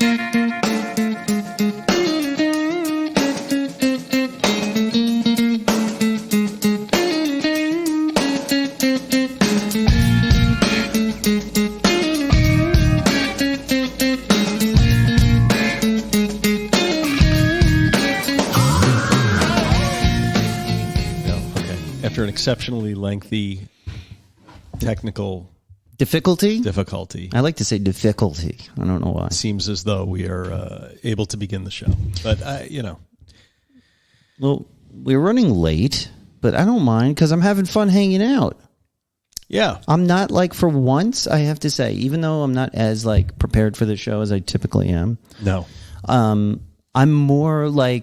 After an exceptionally lengthy technical difficulty. I like to say difficulty. I don't know why. It seems as though we are able to begin the show. But, Well, we're running late, but I don't mind because I'm having fun hanging out. Yeah. I'm not for once, I have to say, even though I'm not as prepared for the show as I typically am. No. I'm more I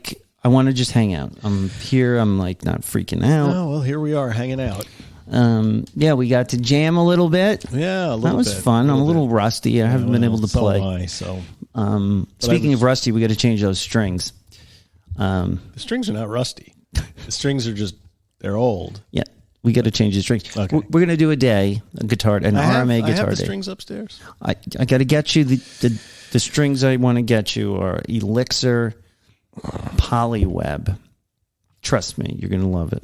want to just hang out. I'm here. I'm not freaking out. Oh, well, here we are hanging out. Yeah, we got to jam a little bit. Yeah, a little bit. That was fun. I'm a little rusty. I haven't been able to play. Speaking of rusty, we got to change those strings. The strings are not rusty. The strings are they're old. Yeah, we got to change the strings. Okay. We're going to do an RMA guitar I day. have the strings upstairs. I got to get you the strings I want to get you are Elixir Polyweb. Trust me, you're going to love it.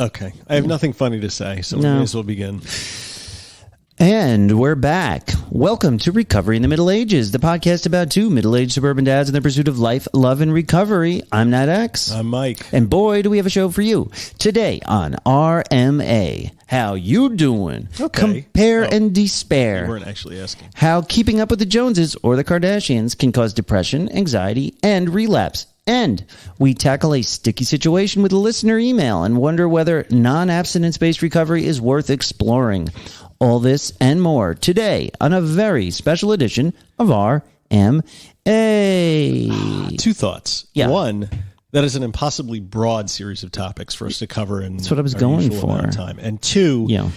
Okay. I have nothing funny to say, so we may as well begin. And we're back. Welcome to Recovery in the Middle Ages, the podcast about two middle-aged suburban dads in the pursuit of life, love, and recovery. I'm Natx. I'm Mike. And boy, do we have a show for you. Today on RMA, how you doing? Okay. Compare and despair. You weren't actually asking. How keeping up with the Joneses or the Kardashians can cause depression, anxiety, and relapse. And we tackle a sticky situation with a listener email and wonder whether non-abstinence-based recovery is worth exploring. All this and more today on a very special edition of RMA. Two thoughts. Yeah. One, that is an impossibly broad series of topics for us to cover in That's what I was going for. amount of time. And two, Yeah.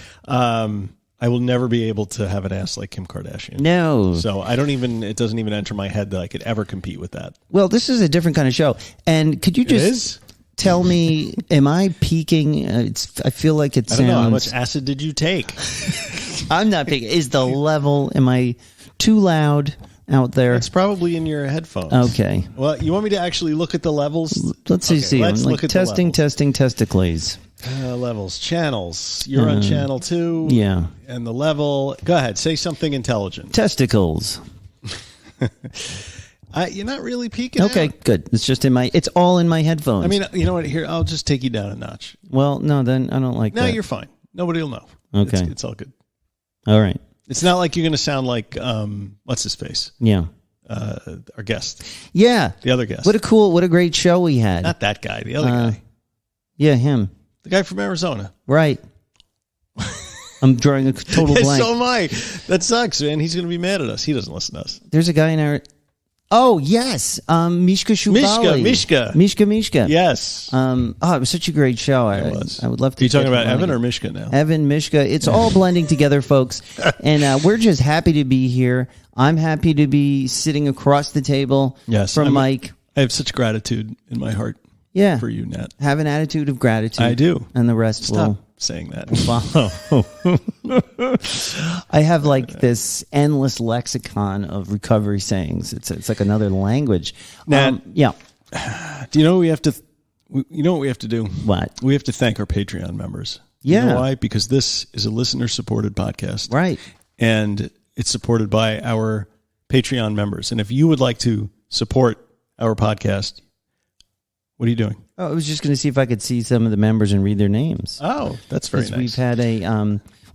I will never be able to have an ass like Kim Kardashian. No. So it doesn't even enter my head that I could ever compete with that. Well, this is a different kind of show. And could you just tell me, am I peaking? I feel like it sounds... I don't know. How much acid did you take? I'm not peaking. Is the level, am I too loud out there? It's probably in your headphones. Okay. Well, you want me to actually look at the levels? Let's see. Let's look at testing testicles. Levels. Channels. You're on channel 2. Yeah. And the level... Go ahead. Say something intelligent. Testicles. You're not really peeking Okay, out. good. It's just it's all in my headphones. I mean, you know what? Here, I'll just take you down a notch. Well, no, then I don't like that. No, you're fine. Nobody will know. Okay. It's all good. All right. It's not like you're going to sound like, what's his face? Yeah. Our guest. Yeah. The other guest. What a great show we had. Not that guy. The other guy. Yeah, him. The guy from Arizona. Right. I'm drawing a total blank. So am I. That sucks, man. He's going to be mad at us. He doesn't listen to us. There's a guy in our... Oh, yes. Mishka Shubali. Mishka. Yes. It was such a great show. I would love to... Are you talking about Evan or Mishka now? Evan, Mishka. It's all blending together, folks. And we're just happy to be here. I'm happy to be sitting across the table from Mike. I have such gratitude in my heart for you, Nat. Have an attitude of gratitude. I do. And the rest will saying that. I have this endless lexicon of recovery sayings. It's like another language. Nat, yeah. Do you know what we have to? You know what we have to do? What? We have to thank our Patreon members. Yeah. You know why? Because this is a listener-supported podcast, right? And it's supported by our Patreon members. And if you would like to support our podcast, what are you doing? Oh, I was just going to see if I could see some of the members and read their names. Oh, that's very nice.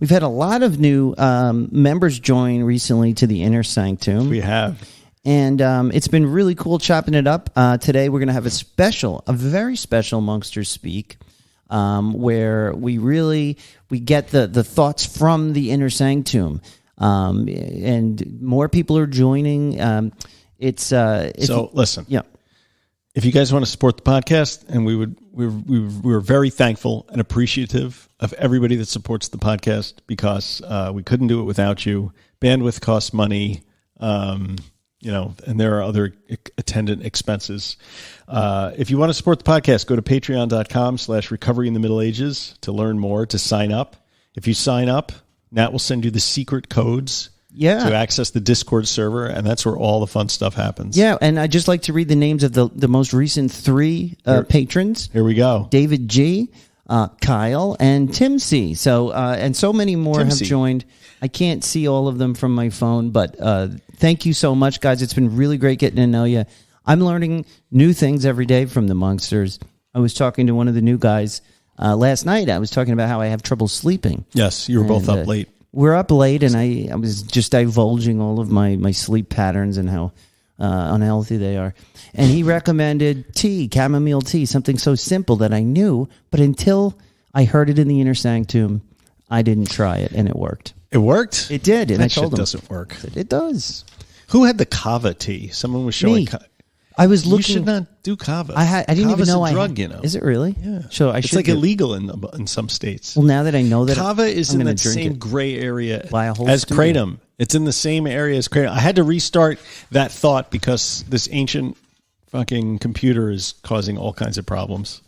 We've had a lot of new members join recently to the Inner Sanctum. We have. And it's been really cool chopping it up. Today we're going to have a very special Monkster Speak, where we get the thoughts from the Inner Sanctum. And more people are joining. So listen. Yeah. If you guys want to support the podcast, and we're very thankful and appreciative of everybody that supports the podcast, because we couldn't do it without you. Bandwidth costs money, and there are other attendant expenses. If you want to support the podcast, go to patreon.com/recovery in the Middle Ages to learn more, to sign up. If you sign up, Nat will send you the secret codes to access the Discord server, and that's where all the fun stuff happens. Yeah, and I'd just like to read the names of the most recent 3 patrons. Here we go. David G., Kyle, and Tim C. So, and so many more have joined. I can't see all of them from my phone, but thank you so much, guys. It's been really great getting to know you. I'm learning new things every day from the Monksters. I was talking to one of the new guys last night. I was talking about how I have trouble sleeping. Yes, you were both up late. We're up late, and I was just divulging all of my sleep patterns and how unhealthy they are. And he recommended tea, chamomile tea, something so simple that I knew, but until I heard it in the inner sanctum, I didn't try it, and it worked. It worked? It did, and that I told him. Doesn't work. It does. Who had the kava tea? Someone was showing. I was looking. You should not do kava. I didn't even know a drug, you know. Is it really? Yeah. So it's like illegal in some states. Well, now that I know that, kava is in that same gray area as studio. kratom. It's in the same area as kratom. I had to restart that thought because this ancient fucking computer is causing all kinds of problems.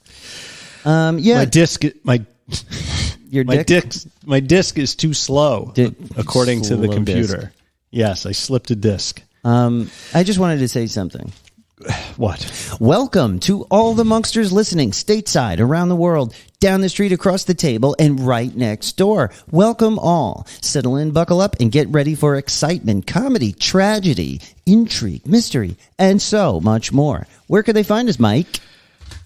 Yeah. My disc is too slow, according to the computer. Disc. Yes, I slipped a disc. I just wanted to say something. What? Welcome to all the Monksters listening stateside, around the world, down the street, across the table, and right next door. Welcome all. Settle in, buckle up, and get ready for excitement, comedy, tragedy, intrigue, mystery, and so much more. Where can they find us, Mike?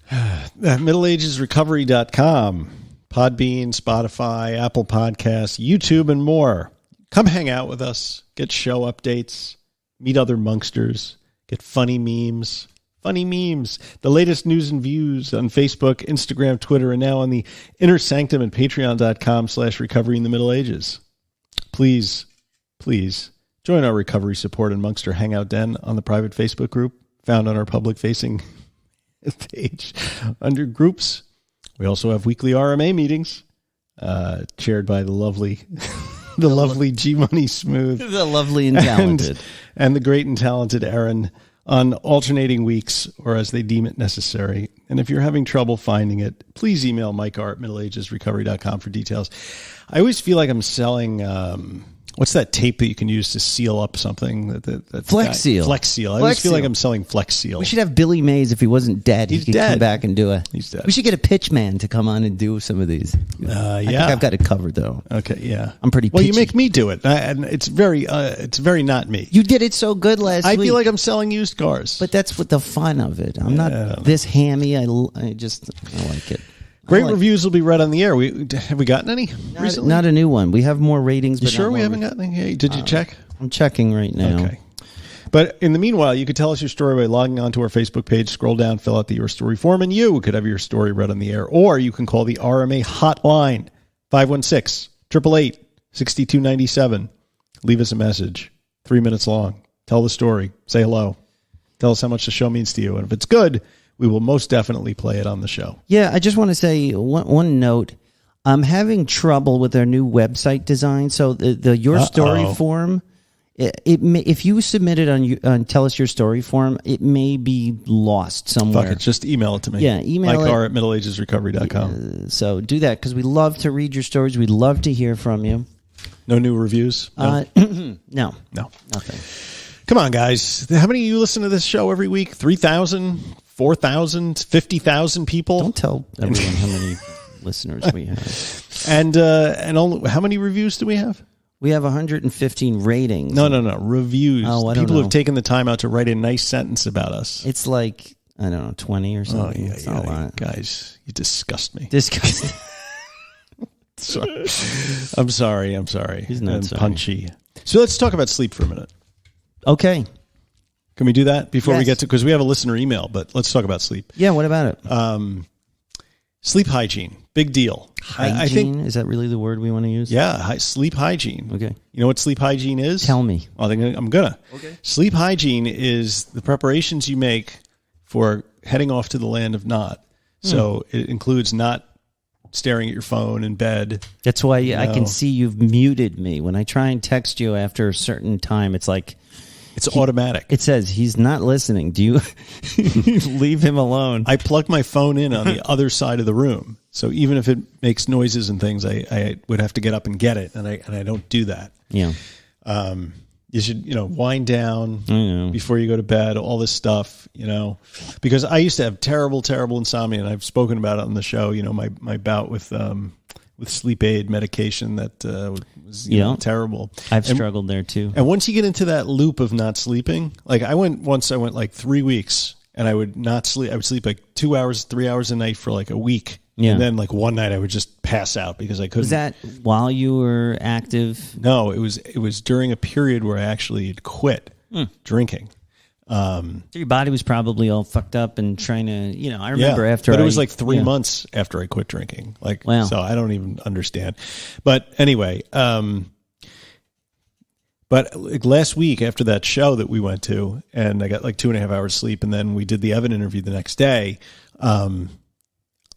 MiddleAgesRecovery.com, Podbean, Spotify, Apple Podcasts, YouTube, and more. Come hang out with us. Get show updates. Meet other Monksters. Get funny memes. The latest news and views on Facebook, Instagram, Twitter, and now on the Inner Sanctum and Patreon.com/Recovery in the Middle Ages. Please join our recovery support and Monkster Hangout Den on the private Facebook group found on our public-facing page under groups. We also have weekly RMA meetings chaired by the lovely G Money Smooth, the lovely and talented, and the great and talented Aaron on alternating weeks or as they deem it necessary. And if you're having trouble finding it, please email mike@middleagesrecovery.com for details. I always feel like I'm selling what's that tape that you can use to seal up something? Flex Seal. Flex Seal. I always feel like I'm selling Flex Seal. We should have Billy Mays if he wasn't dead. He could come back and do He's dead. We should get a pitch man to come on and do some of these. I think I've got it covered though. Okay, yeah. I'm pretty pitchy. Well, you make me do it, and it's very not me. You did it so good last week. I feel like I'm selling used cars. But that's what the fun of it. I'm not this hammy. I like it. Great reviews will be read on the air. Have we gotten any recently? Not a new one. We have more ratings. You sure we haven't gotten any? Did you check? I'm checking right now. Okay. But in the meanwhile, you could tell us your story by logging onto our Facebook page, scroll down, fill out the Your Story form, and you could have your story read on the air. Or you can call the RMA hotline, 516-888-6297. Leave us a message, 3 minutes long. Tell the story. Say hello. Tell us how much the show means to you. And if it's good, we will most definitely play it on the show. Yeah, I just want to say one note. I'm having trouble with our new website design. So the Your Story form, if you submit it on Tell Us Your Story form, it may be lost somewhere. Fuck it, just email it to me. Yeah, email Mike at middleagesrecovery.com. So do that because we love to read your stories. We'd love to hear from you. No new reviews? No. No. Nothing. Come on, guys. How many of you listen to this show every week? 3,000? 4,000, 50,000 people. Don't tell everyone how many listeners we have. And only, how many reviews do we have? We have 115 ratings. No. Reviews. Oh, people have taken the time out to write a nice sentence about us. It's like, I don't know, 20 or something. Oh, yeah, it's not a lot. Guys, you disgust me. Sorry. I'm sorry. He's not sorry. Punchy. So let's talk about sleep for a minute. Okay. Can we do that before we get to, because we have a listener email, but let's talk about sleep. Yeah, what about it? Sleep hygiene, big deal. Hygiene? I think, is that really the word we want to use? Yeah, sleep hygiene. Okay. You know what sleep hygiene is? Tell me. I think I'm gonna. Okay. Sleep hygiene is the preparations you make for heading off to the land of not. So it includes not staring at your phone in bed. That's why I can see you've muted me. When I try and text you after a certain time, it's like... It's automatic. It says he's not listening. Do you leave him alone? I plug my phone in on the other side of the room. So even if it makes noises and things, I would have to get up and get it. And I don't do that. Yeah. You should, wind down before you go to bed, all this stuff, because I used to have terrible, terrible insomnia, and I've spoken about it on the show, my bout with sleep aid medication that was terrible. I've struggled there too. And once you get into that loop of not sleeping, like I went like 3 weeks and I would not sleep. I would sleep like 2 hours, 3 hours a night for like a week. Yeah. And then like one night I would just pass out because I couldn't. Was that while you were active? No, it was during a period where I actually had quit drinking. So your body was probably all fucked up and trying to, I remember after. But it was like 3 months after I quit drinking. Like, wow. So I don't even understand. But anyway, but like last week after that show that we went to, and I got like 2.5 hours sleep, and then we did the Evan interview the next day.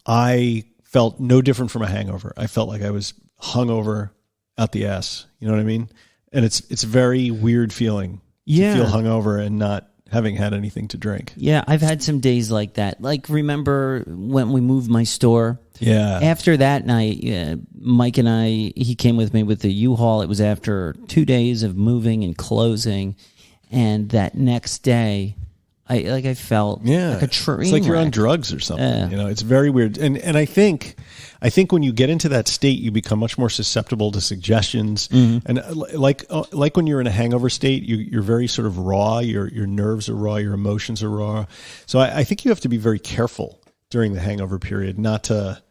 I felt no different from a hangover. I felt like I was hungover out the ass. You know what I mean? And it's a very weird feeling to feel hungover and not having had anything to drink. Yeah, I've had some days like that. Like, remember when we moved my store? Yeah. After that night, Mike and he came with me with the U-Haul. It was after 2 days of moving and closing. And that next day, I felt like a train It's like you're wreck. on drugs or something. It's very weird. And I think when you get into that state, you become much more susceptible to suggestions. Mm-hmm. And like when you're in a hangover state, you're very sort of raw. Your nerves are raw. Your emotions are raw. So I think you have to be very careful during the hangover period, not to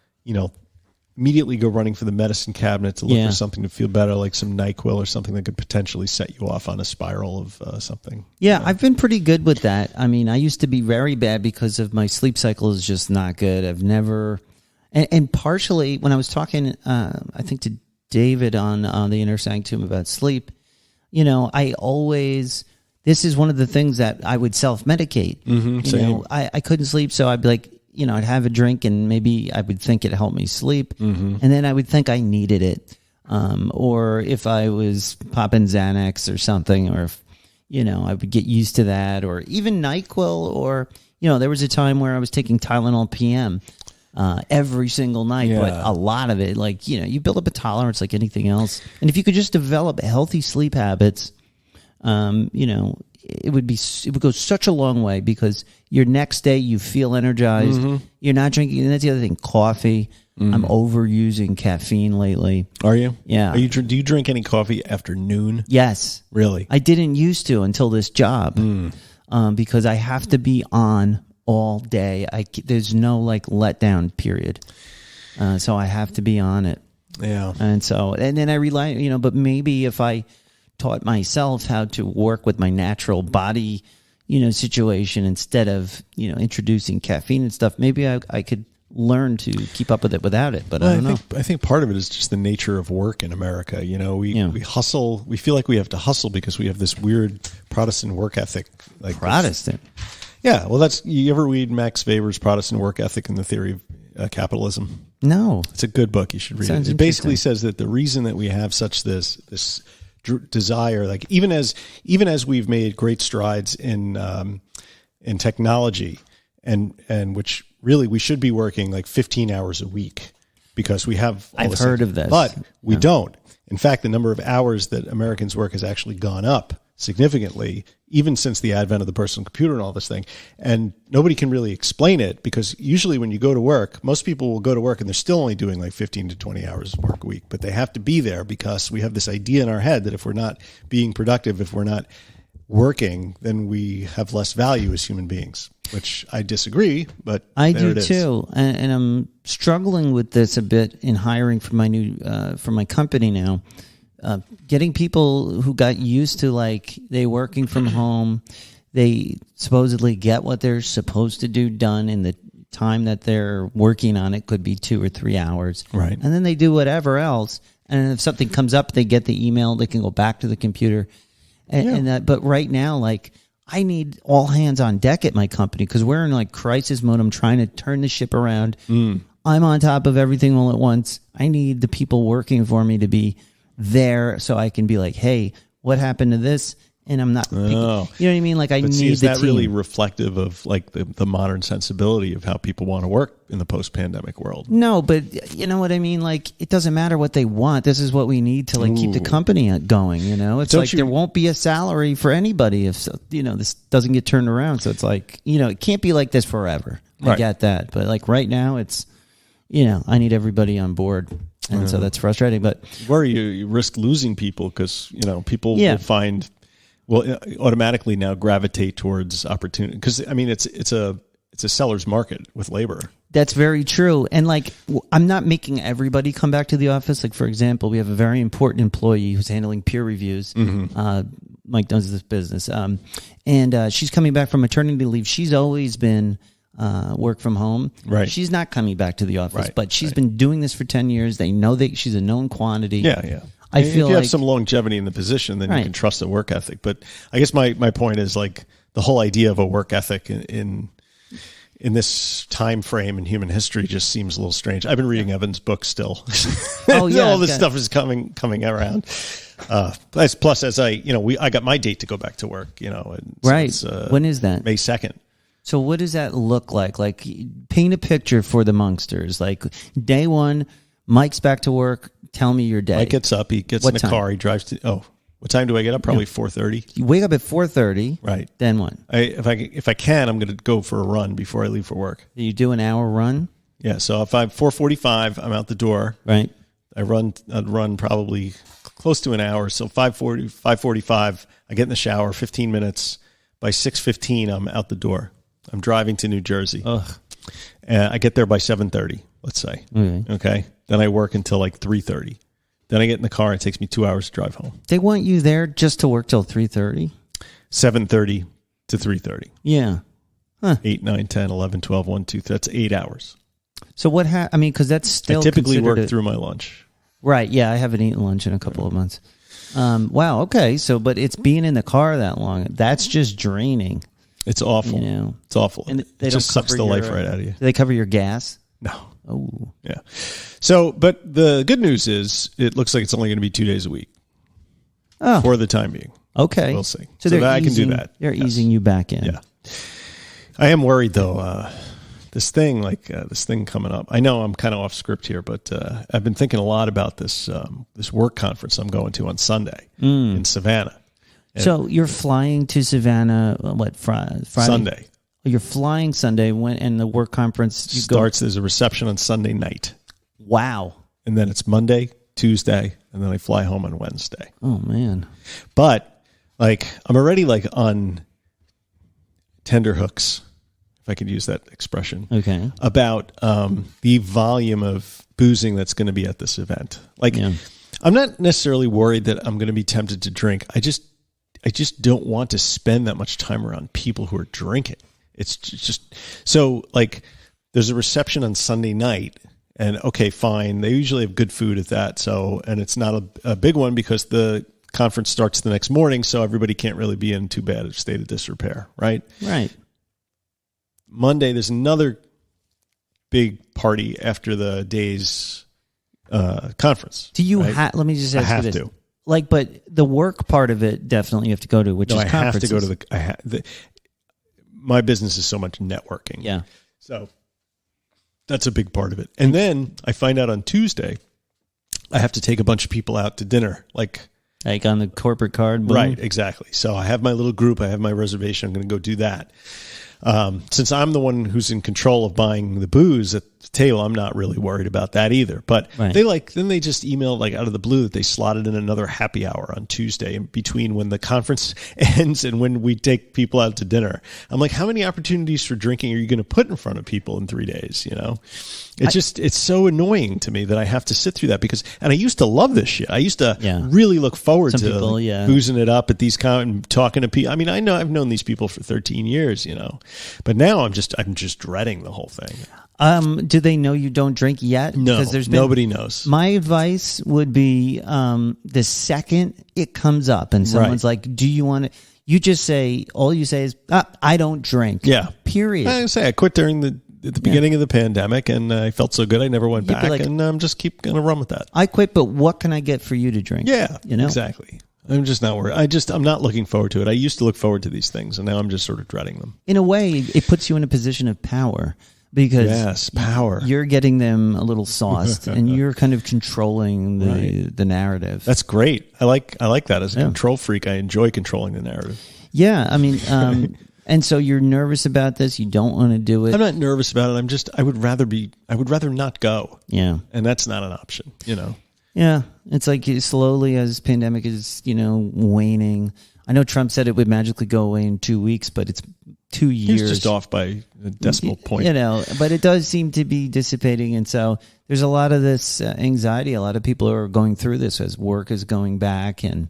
immediately go running for the medicine cabinet to look for something to feel better, like some NyQuil or something that could potentially set you off on a spiral of something. Yeah, I've been pretty good with that. I mean, I used to be very bad because of my sleep cycle is just not good. I've never, and partially when I was talking, I think to David on the Inner Sanctum about sleep, I always, this is one of the things that I would self-medicate. Mm-hmm, I couldn't sleep, so I'd be like, I'd have a drink and maybe I would think it helped me sleep. Mm-hmm. And then I would think I needed it. Or if I was popping Xanax or something, or if, I would get used to that, or even NyQuil, or, there was a time where I was taking Tylenol PM every single night, but a lot of it, like, you build up a tolerance like anything else. And if you could just develop healthy sleep habits, it would go such a long way, because your next day you feel energized. Mm-hmm. You're not drinking. And that's the other thing, coffee. Mm-hmm. I'm overusing caffeine lately. Are you? Yeah. Do you drink any coffee after noon? Yes. Really? I didn't used to until this job, because I have to be on all day. There's no like letdown period. So I have to be on it. Yeah. And then I rely, but maybe if I taught myself how to work with my natural body, situation, instead of, introducing caffeine and stuff, maybe I could learn to keep up with it without it. But I don't know. I think part of it is just the nature of work in America. We hustle. We feel like we have to hustle because we have this weird Protestant work ethic. Like Protestant? Yeah. Well, you ever read Max Weber's Protestant Work Ethic and the Theory of Capitalism? No. It's a good book. You should read it. It basically says that the reason that we have such this desire, like even as we've made great strides in technology, and which really we should be working like 15 hours a week because we have I've heard of this, but we don't. In fact, the number of hours that Americans work has actually gone up significantly, even since the advent of the personal computer and all this thing. And nobody can really explain it, because usually when you go to work, most people will go to work and they're still only doing like 15 to 20 hours of work a week, but they have to be there because we have this idea in our head that if we're not being productive, if we're not working, then we have less value as human beings, which I disagree, but I do too. And I'm struggling with this a bit in hiring for my company now. Getting people who got used to like they working from home, they supposedly get what they're supposed to do done in the time that they're working on it, could be 2 or 3 hours. Right. And then they do whatever else. And if something comes up, they get the email, they can go back to the computer. But right now, like, I need all hands on deck at my company because we're in like crisis mode. I'm trying to turn the ship around. I'm on top of everything all at once. I need the people working for me to be there so I can be like, hey, what happened to this? and I'm not. Oh. You know what I mean? Like I But need see, is the that team. really reflective of like the modern sensibility of how people want to work in the post-pandemic world? No, but you know what I mean? Like, it doesn't matter what they want. This is what we need to like keep the company going, you know? It's like there won't be a salary for anybody if, this doesn't get turned around. So it's like, it can't be like this forever. I get that. But like right now it's, I need everybody on board. And so that's frustrating. But worry you risk losing people because, people will automatically now gravitate towards opportunity. Because, I mean, it's a seller's market with labor. That's very true. And like, I'm not making everybody come back to the office. Like, for example, we have a very important employee who's handling peer reviews. Mike does this business. And she's coming back from maternity leave. She's always been work from home. Right. She's not coming back to the office, but she's been doing this for 10 years. They know that she's a known quantity. Yeah. I feel if you like have some longevity in the position, then you can trust the work ethic. But I guess my point is like the whole idea of a work ethic in this time frame in human history just seems a little strange. I've been reading Evan's book still. Oh yeah, all this stuff is coming around. Plus, as I got my date to go back to work. And so when is that? May 2nd. So what does that look like? Like, paint a picture for the Monksters. Like, day one, Mike's back to work. Tell me your day. Mike gets up. He gets in the car. He drives to. Oh, what time do I get up? Probably 4:30. You wake up at 4:30. Right. Then what? If I can, I'm going to go for a run before I leave for work. You do an hour run? Yeah. So if I'm 4:45, I'm out the door. Right. I'd run probably close to an hour. So 5:45, I get in the shower, 15 minutes. By 6:15, I'm out the door. I'm driving to New Jersey. Ugh. I get there by 7:30, let's say. Okay. Then I work until like 3:30. Then I get in the car. It takes me 2 hours to drive home. They want you there just to work till 3:30? 7:30 to 3:30. Yeah. Huh. 8, 9, 10, 11, 12, 1, 2, 3. That's 8 hours. So what because that's still I typically work through my lunch. Right. Yeah. I haven't eaten lunch in a couple of months. Wow. Okay. So, but it's being in the car that long. That's just draining. It's awful. It's awful. And it just sucks the life right out of you. Do they cover your gas? No. Oh. Yeah. So, but the good news is it looks like it's only going to be 2 days a week. Oh. For the time being. Okay. We'll see. So that I can do that. They're easing you back in. Yeah. I am worried though. This thing coming up. I know I'm kind of off script here, but I've been thinking a lot about this work conference I'm going to on Sunday in Savannah. And so you're flying to Savannah, Friday? Sunday. You're flying Sunday and the work conference starts. There's a reception on Sunday night. Wow. And then it's Monday, Tuesday, and then I fly home on Wednesday. Oh man. But I'm already on tender hooks, if I could use that expression. Okay. About the volume of boozing that's going to be at this event. I'm not necessarily worried that I'm going to be tempted to drink. I just don't want to spend that much time around people who are drinking. It's just so there's a reception on Sunday night, and okay, fine. They usually have good food at that. So, and it's not a big one because the conference starts the next morning, so everybody can't really be in too bad a state of disrepair, right? Right. Monday, there's another big party after the day's conference. Do you right? let me just ask you this. to. But the work part of it definitely you have to go to, which is conferences. I have to go to my business is so much networking. Yeah. So that's a big part of it. And then I find out on Tuesday, I have to take a bunch of people out to dinner. Like on the corporate card? Boom. Right, exactly. So I have my little group. I have my reservation. I'm going to go do that. Since I'm the one who's in control of buying the booze at the table, I'm not really worried about that either. But then they just emailed out of the blue that they slotted in another happy hour on Tuesday in between when the conference ends and when we take people out to dinner. I'm like, how many opportunities for drinking are you going to put in front of people in 3 days? It's so annoying to me that I have to sit through that and I used to love this shit. I used to really look forward to boozing it up at these and talking to people. I mean, I know I've known these people for 13 years, but now I'm just dreading the whole thing. Do they know you don't drink yet? No, nobody knows. My advice would be the second it comes up and someone's like, do you want to, all you say is, I don't drink. Yeah. Period. I quit during at the beginning of the pandemic and I felt so good I never went back and I'm just going to run with that. I quit, but what can I get for you to drink? Yeah, exactly. I'm just not worried. I'm not looking forward to it. I used to look forward to these things, and now I'm just sort of dreading them. In a way, it puts you in a position of power because power. You're getting them a little sauced, and you're kind of controlling the narrative. That's great. I like that. As a control freak, I enjoy controlling the narrative. Yeah, I mean, and so you're nervous about this. You don't want to do it. I'm not nervous about it. I would rather not go. Yeah, and that's not an option. Yeah, it's like slowly as pandemic is, waning. I know Trump said it would magically go away in 2 weeks, but it's 2 years. He's just off by a decimal point. But it does seem to be dissipating. And so there's a lot of this anxiety. A lot of people are going through this as work is going back and,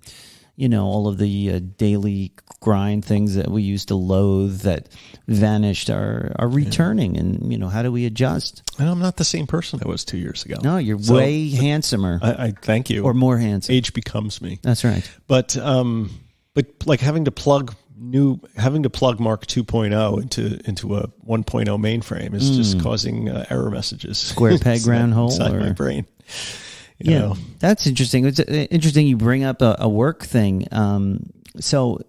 all of the daily grind things that we used to loathe that vanished are returning. And, how do we adjust? And I'm not the same person I was 2 years ago. No, you're way handsomer. I thank you. Or more handsome. Age becomes me. That's right. But like having to plug Mark 2.0 into a 1.0 mainframe is just causing error messages. Square peg round hole inside my brain. You know. That's interesting. It's interesting you bring up a work thing. So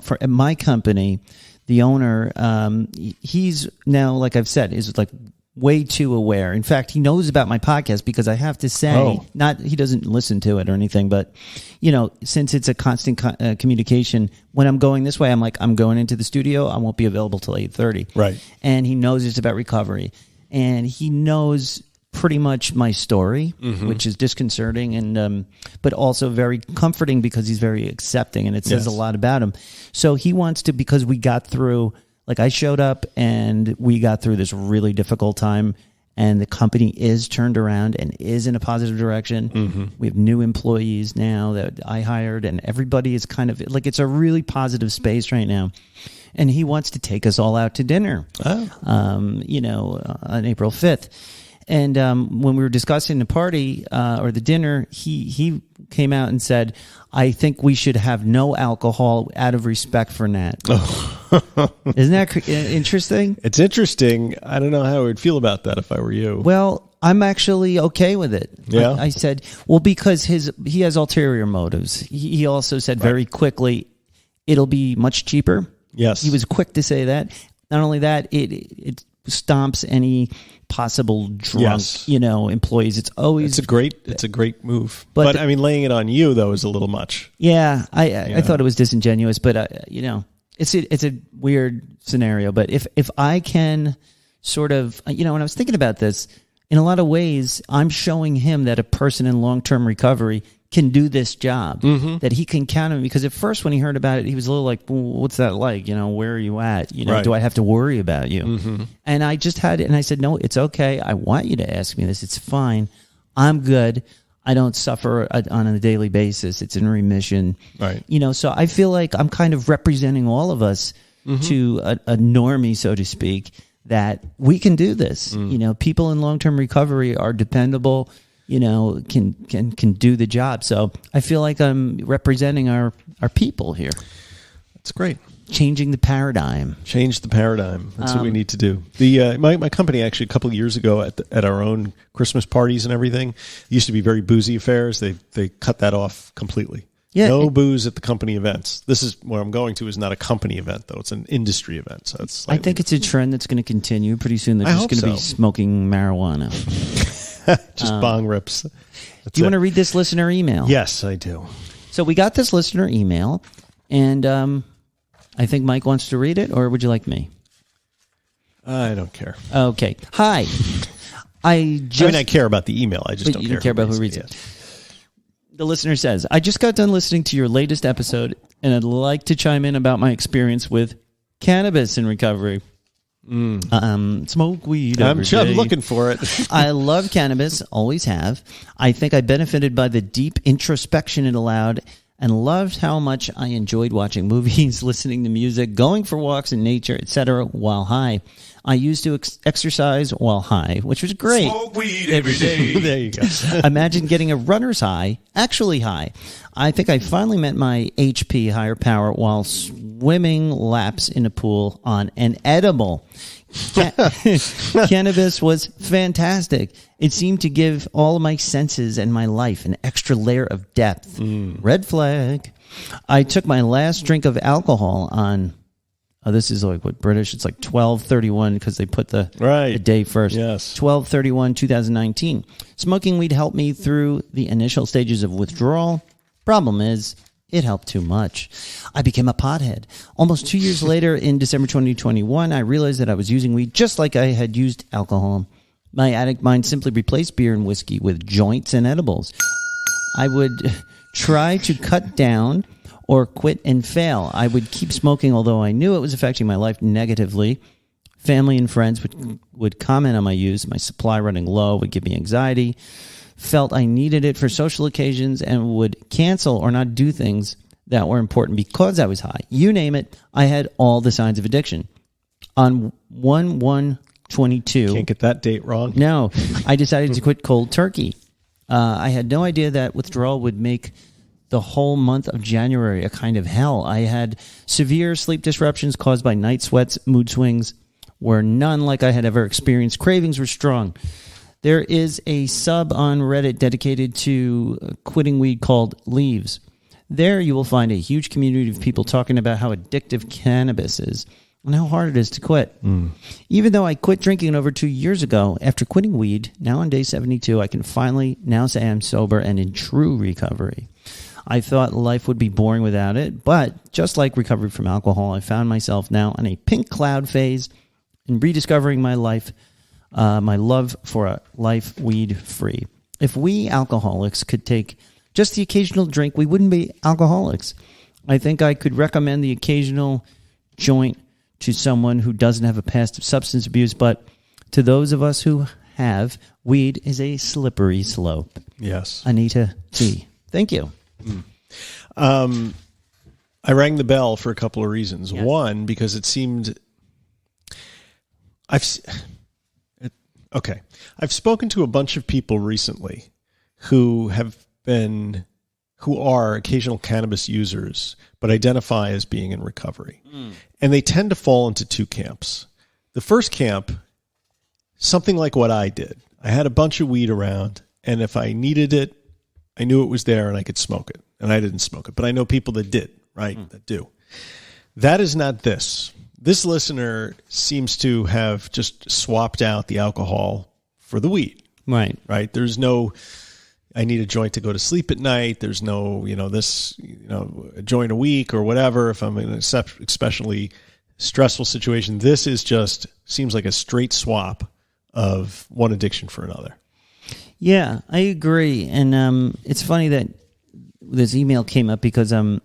for my company, the owner, he's now, like I've said, is like way too aware. In fact, he knows about my podcast because I have to say, he doesn't listen to it or anything, but since it's a constant communication, when I'm going this way, I'm like, I'm going into the studio. I won't be available till 8:30. Right. And he knows it's about recovery, and he knows pretty much my story, which is disconcerting and but also very comforting because he's very accepting, and it says a lot about him. So he wants to, because we got through, like I showed up and we got through this really difficult time, and the company is turned around and is in a positive direction. We have new employees now that I hired, and everybody is kind of like, it's a really positive space right now. And he wants to take us all out to dinner, on April 5th. And when we were discussing the party or the dinner, he came out and said, I think we should have no alcohol out of respect for Nat. Isn't that interesting? It's interesting. I don't know how I would feel about that if I were you. Well, I'm actually okay with it. Yeah. I said, well, because he has ulterior motives. He also said very quickly, it'll be much cheaper. Yes. He was quick to say that. Not only that, it stomps any possible drunk, employees. It's always it's a great move. But I mean, laying it on you though is a little much. Yeah, I thought it was disingenuous, but it's a weird scenario. But if I can sort of, when I was thinking about this, in a lot of ways, I'm showing him that a person in long-term recovery can do this job, that he can count on. Because at first when he heard about it, he was a little like, well, what's that like? Where are you at? Do I have to worry about you? And I just had it, and I said, no, it's okay. I want you to ask me this. It's fine. I'm good. I don't suffer on a daily basis. It's in remission. Right. So I feel like I'm kind of representing all of us to a normie, so to speak, that we can do this. People in long-term recovery are dependable, can do the job. So I feel like I'm representing our people here. That's great. Changing the paradigm. Change the paradigm. That's what we need to do. The my company actually a couple of years ago at our own Christmas parties and everything, used to be very boozy affairs. They cut that off completely. Yeah, no booze at the company events. This is where I'm going to is not a company event though; it's an industry event. So it's. I think it's a trend that's going to continue. Pretty soon, they're just going to be smoking marijuana. Just bong rips. Do you want to read this listener email? Yes, I do. So we got this listener email, and I think Mike wants to read it, or would you like me? I don't care. Okay. Hi. I care about the email. I just don't care about who reads it. The listener says, I just got done listening to your latest episode, and I'd like to chime in about my experience with cannabis in recovery. Smoke weed every day. I'm looking for it. I love cannabis, always have. I think I benefited by the deep introspection it allowed, and loved how much I enjoyed watching movies, listening to music, going for walks in nature, etc. while high. I used to exercise while high, which was great. Smoke weed every day. There you go. Imagine getting a runner's high, actually high. I think I finally met my HP, higher power, while swimming laps in a pool on an edible. Cannabis was fantastic. It seemed to give all of my senses and my life an extra layer of depth. Red flag. I took my last drink of alcohol on, this is like what, British? It's like 12/31 because they put the day first. Yes. 12/31/2019. Smoking weed helped me through the initial stages of withdrawal. Problem is, it helped too much. I became a pothead. Almost 2 years later, in December 2021, I realized that I was using weed just like I had used alcohol. My addict mind simply replaced beer and whiskey with joints and edibles. I would try to cut down or quit and fail. I would keep smoking, although I knew it was affecting my life negatively. Family and friends would comment on my use. My supply running low would give me anxiety. Felt I needed it for social occasions and would cancel or not do things that were important because I was high. You name it, I had all the signs of addiction. On 1/1/22... Can't get that date wrong. No, I decided to quit cold turkey. I had no idea that withdrawal would make the whole month of January a kind of hell. I had severe sleep disruptions caused by night sweats. Mood swings were none like I had ever experienced. Cravings were strong. There is a sub on Reddit dedicated to quitting weed called Leaves. There you will find a huge community of people talking about how addictive cannabis is and how hard it is to quit. Even though I quit drinking over 2 years ago, after quitting weed, now on day 72, I can finally now say I'm sober and in true recovery. I thought life would be boring without it, but just like recovery from alcohol, I found myself now on a pink cloud phase in rediscovering my life, my love for a life weed-free. If we alcoholics could take just the occasional drink, we wouldn't be alcoholics. I think I could recommend the occasional joint to someone who doesn't have a past of substance abuse, but to those of us who have, weed is a slippery slope. Yes. Anita T. Thank you. I rang the bell for a couple of reasons. Yes. One, because it seemed... I've spoken to a bunch of people recently who are occasional cannabis users, but identify as being in recovery. And they tend to fall into two camps. The first camp, something like what I did. I had a bunch of weed around, and if I needed it, I knew it was there and I could smoke it. And I didn't smoke it, but I know people that did, right? That do. That is not this. This listener seems to have just swapped out the alcohol for the weed. Right. Right. There's no, I need a joint to go to sleep at night. There's no, a joint a week or whatever. If I'm in an especially stressful situation, this is just, seems like a straight swap of one addiction for another. Yeah, I agree. And it's funny that this email came up because a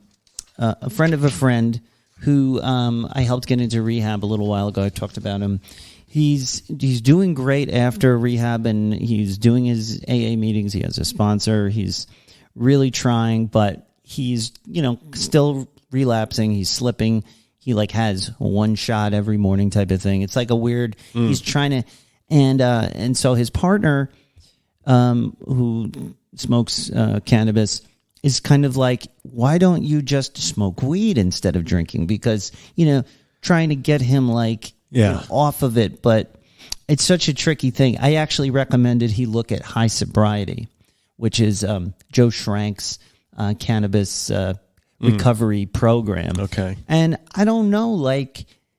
friend of a friend who I helped get into rehab a little while ago. I talked about him. He's doing great after rehab, and he's doing his AA meetings. He has a sponsor. He's really trying, but he's still relapsing. He's slipping. He has one shot every morning type of thing. It's like a weird. He's trying to, and so his partner, who smokes cannabis, is kind of like, why don't you just smoke weed instead of drinking? Because, trying to get him off of it. But it's such a tricky thing. I actually recommended he look at High Sobriety, which is Joe Schrank's cannabis recovery program. Okay. And I don't know,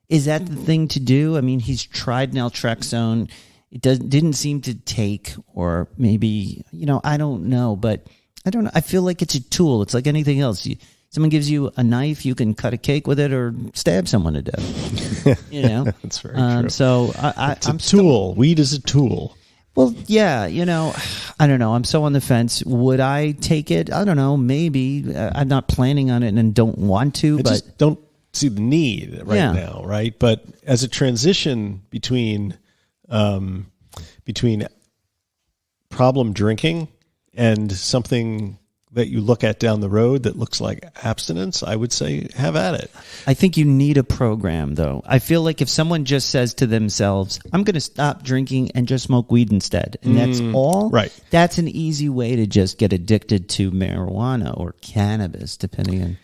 is that the thing to do? I mean, he's tried naltrexone. It didn't seem to take, or maybe, I don't know, but I don't know. I feel like it's a tool. It's like anything else. Someone gives you a knife, you can cut a cake with it or stab someone to death. That's very true. So it's a tool. Weed is a tool. Well, yeah, I don't know. I'm so on the fence. Would I take it? I don't know. Maybe. I'm not planning on it and don't want to. I just don't see the need now, right? But as a transition between problem drinking and something that you look at down the road that looks like abstinence, I would say have at it. I think you need a program, though. I feel like if someone just says to themselves, I'm going to stop drinking and just smoke weed instead, and that's all, right? That's an easy way to just get addicted to marijuana or cannabis, depending on...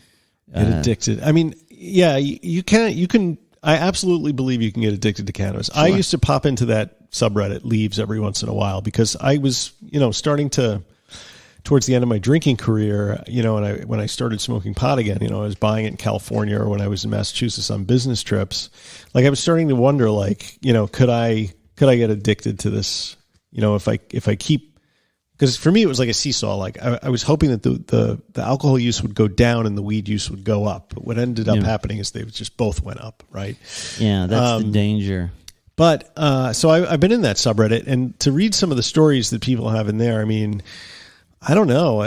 Get addicted. I mean, yeah, you can I absolutely believe you can get addicted to cannabis. Sure. I used to pop into that subreddit Leaves every once in a while because I was, starting to, towards the end of my drinking career, and when I started smoking pot again, I was buying it in California or when I was in Massachusetts on business trips. Like I was starting to wonder, like, could I get addicted to this? If I keep, because for me it was like a seesaw. Like I was hoping that the alcohol use would go down and the weed use would go up. But what ended up happening is they just both went up, right? Yeah, that's the danger. But so I've been in that subreddit, and to read some of the stories that people have in there, I mean, I don't know,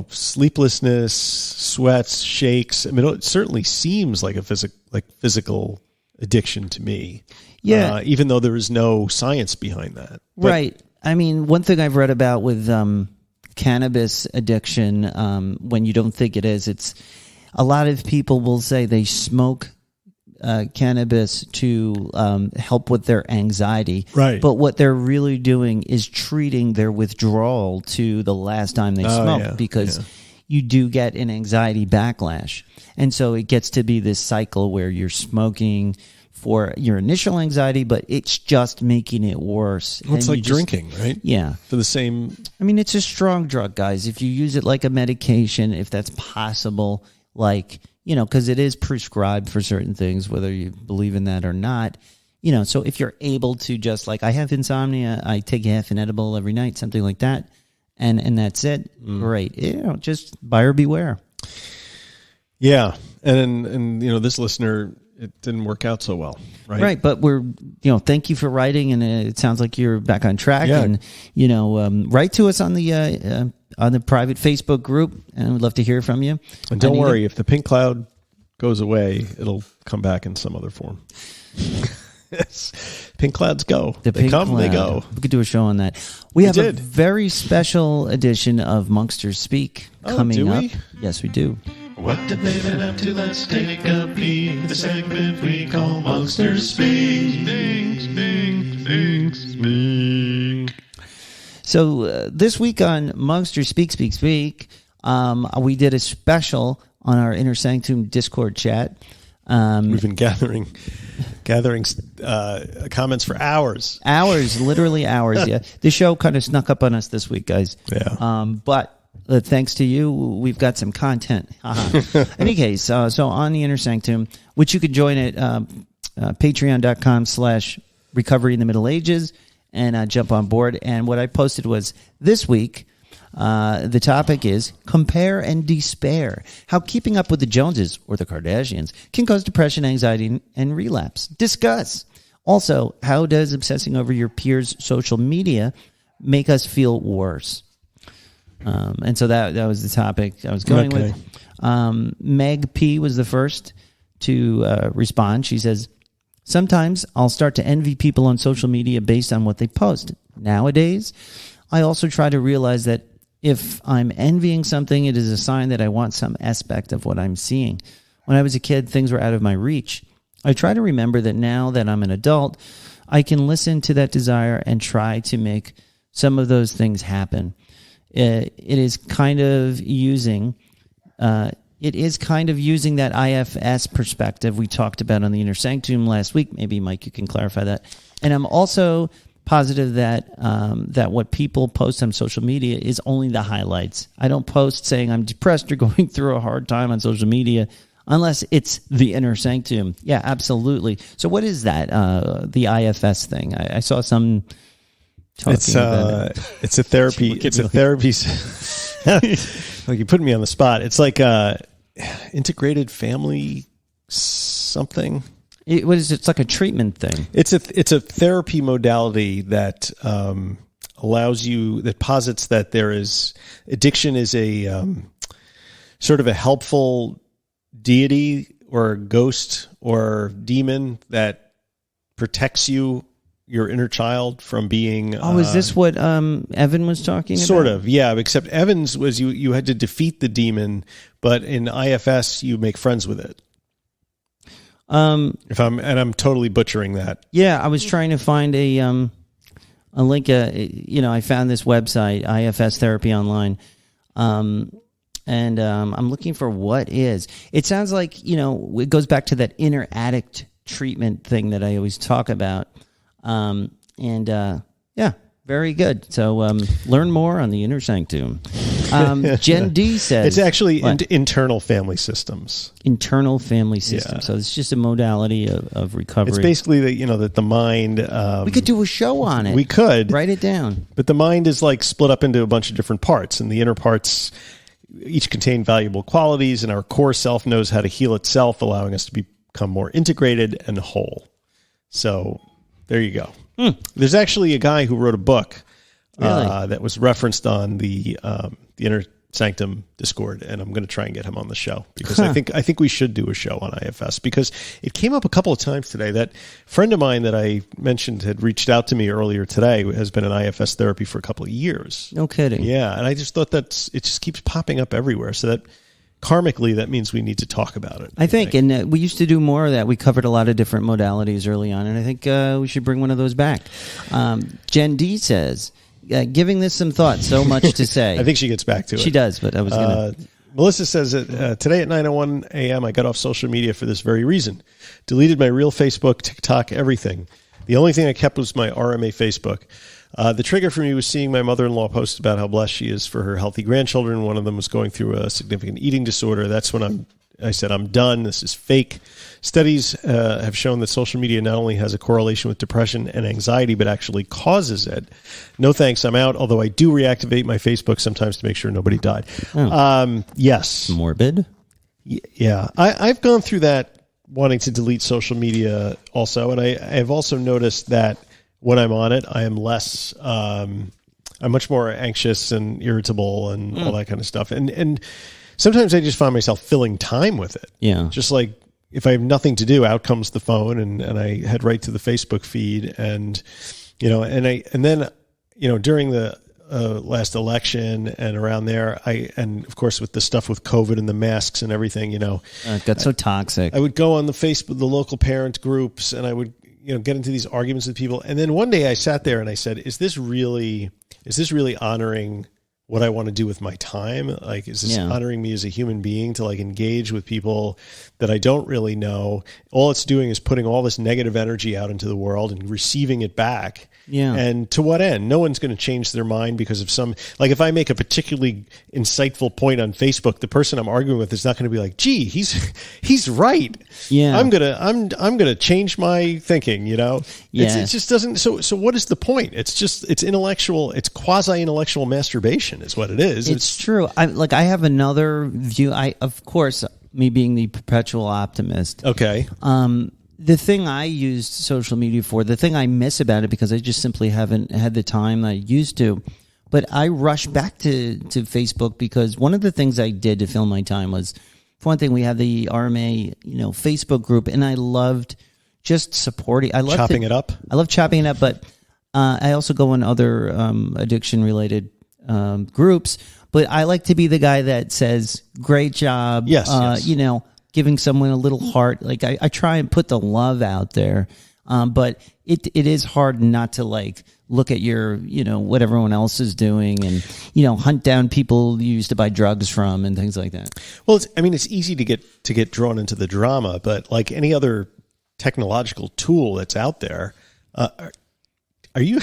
sleeplessness, sweats, shakes. I mean, it certainly seems like a physical addiction to me. Yeah, even though there is no science behind that. But, right. I mean, one thing I've read about with cannabis addiction, when you don't think it is, it's a lot of people will say they smoke cannabis to help with their anxiety. Right. But what they're really doing is treating their withdrawal to the last time they smoked, because you do get an anxiety backlash. And so it gets to be this cycle where you're smoking for your initial anxiety, but it's just making it worse. Well, it's like drinking, right? Yeah. For the same... I mean, it's a strong drug, guys. If you use it like a medication, if that's possible, like, because it is prescribed for certain things, whether you believe in that or not, so if you're able to just like, I have insomnia, I take half an edible every night, something like that, and that's it, great. Just buyer beware. Yeah. And this listener... It didn't work out so well, right? Right, but we're, thank you for writing, and it sounds like you're back on track. Yeah. And write to us on the private Facebook group, and we'd love to hear from you. And don't worry, if the pink cloud goes away, it'll come back in some other form. Yes. Pink clouds go. They come, they go. We could do a show on that. We have a very special edition of Monkster Speak coming up. Yes, we do. What did they been up to? Let's take a peek. The segment we call Monkster Speak. So this week on Monkster Speak, we did a special on our Inner Sanctum Discord chat. We've been gathering comments for hours. Literally hours. Yeah, the show kind of snuck up on us this week, guys. Yeah. But thanks to you, we've got some content. Any case, so on the Inner Sanctum, which you can join at patreon.com/recovery in the Middle Ages and jump on board. And what I posted was this week, the topic is compare and despair. How keeping up with the Joneses or the Kardashians can cause depression, anxiety, and relapse. Discuss. Also, how does obsessing over your peers' social media make us feel worse? And so that was the topic I was going with. Meg P was the first to respond. She says, sometimes I'll start to envy people on social media based on what they post. Nowadays, I also try to realize that if I'm envying something, it is a sign that I want some aspect of what I'm seeing. When I was a kid, things were out of my reach. I try to remember that now that I'm an adult, I can listen to that desire and try to make some of those things happen. It is kind of using that IFS perspective we talked about on the Inner Sanctum last week. Maybe, Mike, you can clarify that. And I'm also positive that that what people post on social media is only the highlights. I don't post saying I'm depressed or going through a hard time on social media unless it's the Inner Sanctum. Yeah, absolutely. So what is that, the IFS thing? I saw some... It's a therapy. It's a therapy. Like, you put me on the spot. It's like integrated family something. It's like a treatment thing. It's a therapy modality that allows you, that posits that there is addiction is a sort of a helpful deity or ghost or demon that protects you, your inner child, from being... is this what Evan was talking about? Sort of, yeah. Except Evan's was you had to defeat the demon, but in IFS you make friends with it. I'm totally butchering that. Yeah, I was trying to find a link. I found this website, IFS Therapy Online, and and I'm looking for what is. It sounds like, it goes back to that inner addict treatment thing that I always talk about. Yeah, very good. So learn more on the Inner Sanctum. Jen D says... It's actually internal family systems. Internal family systems. Yeah. So it's just a modality of recovery. It's basically that the mind... we could do a show on it. We could. Write it down. But the mind is like split up into a bunch of different parts, and the inner parts each contain valuable qualities, and our core self knows how to heal itself, allowing us to become more integrated and whole. So there you go. There's actually a guy who wrote a book that was referenced on the Inner Sanctum Discord, and I'm going to try and get him on the show because I think we should do a show on IFS because it came up a couple of times today. That friend of mine that I mentioned had reached out to me earlier today, has been in IFS therapy for a couple of years. No kidding. Yeah, and I just thought it just keeps popping up everywhere. So that karmically, that means we need to talk about it. I think. And we used to do more of that. We covered a lot of different modalities early on, and I think we should bring one of those back. Jen D says, giving this some thought, so much to say. I think she gets back to it. She does, but I was going to... Melissa says that today at 9:01 a.m. I got off social media for this very reason. Deleted my real Facebook, TikTok, everything. The only thing I kept was my RMA Facebook. The trigger for me was seeing my mother-in-law post about how blessed she is for her healthy grandchildren. One of them was going through a significant eating disorder. That's when I said, I'm done. This is fake. Studies have shown that social media not only has a correlation with depression and anxiety, but actually causes it. No thanks, I'm out, although I do reactivate my Facebook sometimes to make sure nobody died. Yes. Morbid? Yeah. I've gone through that, wanting to delete social media also, and I've also noticed that when I'm on it, I am less... I'm much more anxious and irritable and all that kind of stuff. And sometimes I just find myself filling time with it. Yeah. Just like if I have nothing to do, out comes the phone and I head right to the Facebook feed and then during the last election and around there, and of course with the stuff with COVID and the masks and everything, it got so toxic. I would go on the Facebook, the local parent groups, and I would, get into these arguments with people. And then one day I sat there and I said, is this really honoring what I want to do with my time? Like, is this honoring me as a human being to engage with people that I don't really know? All it's doing is putting all this negative energy out into the world and receiving it back. Yeah. And to what end? No one's going to change their mind because of if I make a particularly insightful point on Facebook, the person I'm arguing with is not going to be like, gee, he's right. Yeah. I'm going to change my thinking, Yeah. It just doesn't. So what is the point? It's intellectual. It's quasi intellectual masturbation is what it is. It's true. I have another view. Of course, me being the perpetual optimist. Okay. The thing I used social media for, the thing I miss about it, because I just simply haven't had the time I used to, but I rushed back to Facebook because one of the things I did to fill my time was, for one thing, we have the RMA, Facebook group, and I loved just supporting. I love chopping it up. I love chopping it up, but I also go in other addiction-related groups. But I like to be the guy that says, "Great job." Yes. Giving someone a little heart. I try and put the love out there, but it is hard not to look at your what everyone else is doing and hunt down people you used to buy drugs from and things like that. Well, it's easy to get drawn into the drama, but like any other technological tool that's out there, are you?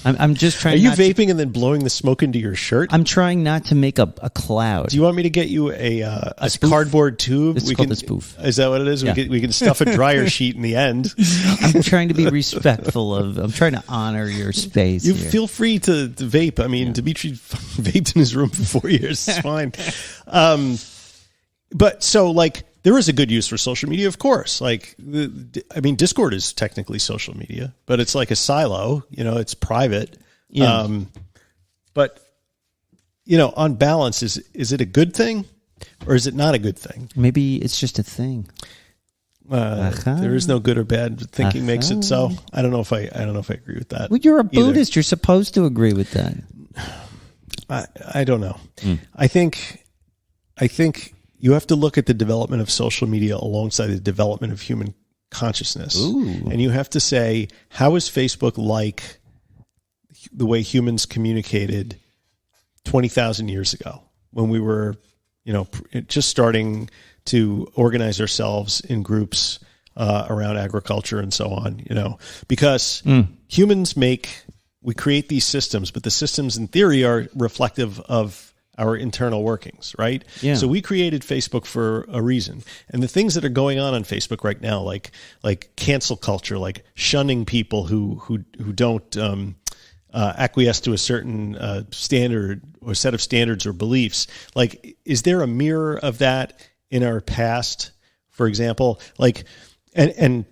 I'm just trying. Are you vaping and then blowing the smoke into your shirt? I'm trying not to make a cloud. Do you want me to get you a cardboard tube? It's called a spoof. Is that what it is? Yeah. We can stuff a dryer sheet in the end. I'm trying to be respectful I'm trying to honor your space. You feel free to vape. Dimitri vaped in his room for 4 years. It's fine. But so there is a good use for social media, of course. Discord is technically social media, but it's like a silo. It's private. Yeah. But on balance, is it a good thing, or is it not a good thing? Maybe it's just a thing. There is no good or bad. Thinking makes it so. I don't know if I agree with that. Well, you're a Buddhist. You're supposed to agree with that. I don't know. I think you have to look at the development of social media alongside the development of human consciousness. Ooh. And you have to say, how is Facebook like the way humans communicated 20,000 years ago when we were, just starting to organize ourselves in groups around agriculture and so on, because humans we create these systems, but the systems in theory are reflective of our internal workings, right? Yeah. So we created Facebook for a reason. And the things that are going on Facebook right now, like cancel culture, like shunning people who don't acquiesce to a certain standard or set of standards or beliefs. Like, is there a mirror of that in our past, for example? Like, and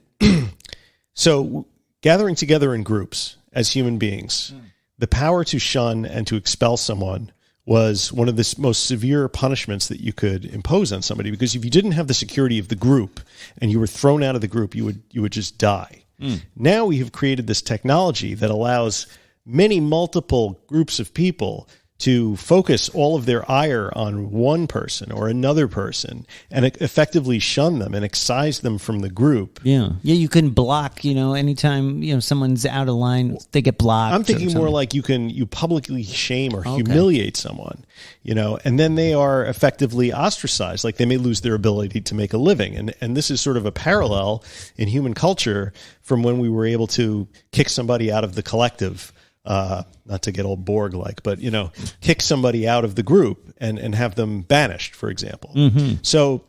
so gathering together in groups as human beings, the power to shun and to expel someone was one of the most severe punishments that you could impose on somebody, because if you didn't have the security of the group and you were thrown out of the group, you would just die. Now we have created this technology that allows multiple groups of people to focus all of their ire on one person or another person and effectively shun them and excise them from the group. Yeah. You can block, anytime, someone's out of line, they get blocked. I'm thinking more like you publicly shame or humiliate someone, and then they are effectively ostracized. Like, they may lose their ability to make a living. And this is sort of a parallel in human culture from when we were able to kick somebody out of the collective. Not to get old Borg-like, but, kick somebody out of the group and have them banished, for example. So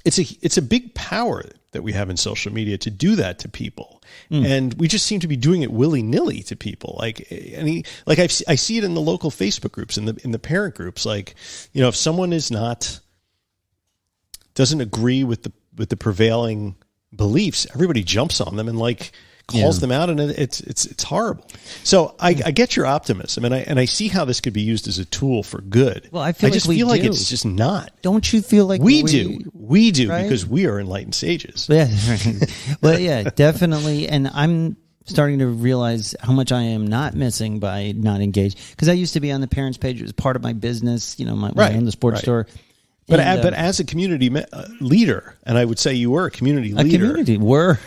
it's a big power that we have in social media to do that to people. And we just seem to be doing it willy-nilly to people. I see it in the local Facebook groups, in the parent groups. Like, if someone doesn't agree with the prevailing beliefs, everybody jumps on them and calls them out, and it's horrible. So I get your optimism, and I see how this could be used as a tool for good. Well, I feel like it's just not. Don't you feel like we do, right? Because we are enlightened sages. Yeah, well, yeah, definitely. And I'm starting to realize how much I am not missing by not engaged. Because I used to be on the parents' page; it was part of my business. When I owned the sports store. But as a community leader, and I would say you were a community leader.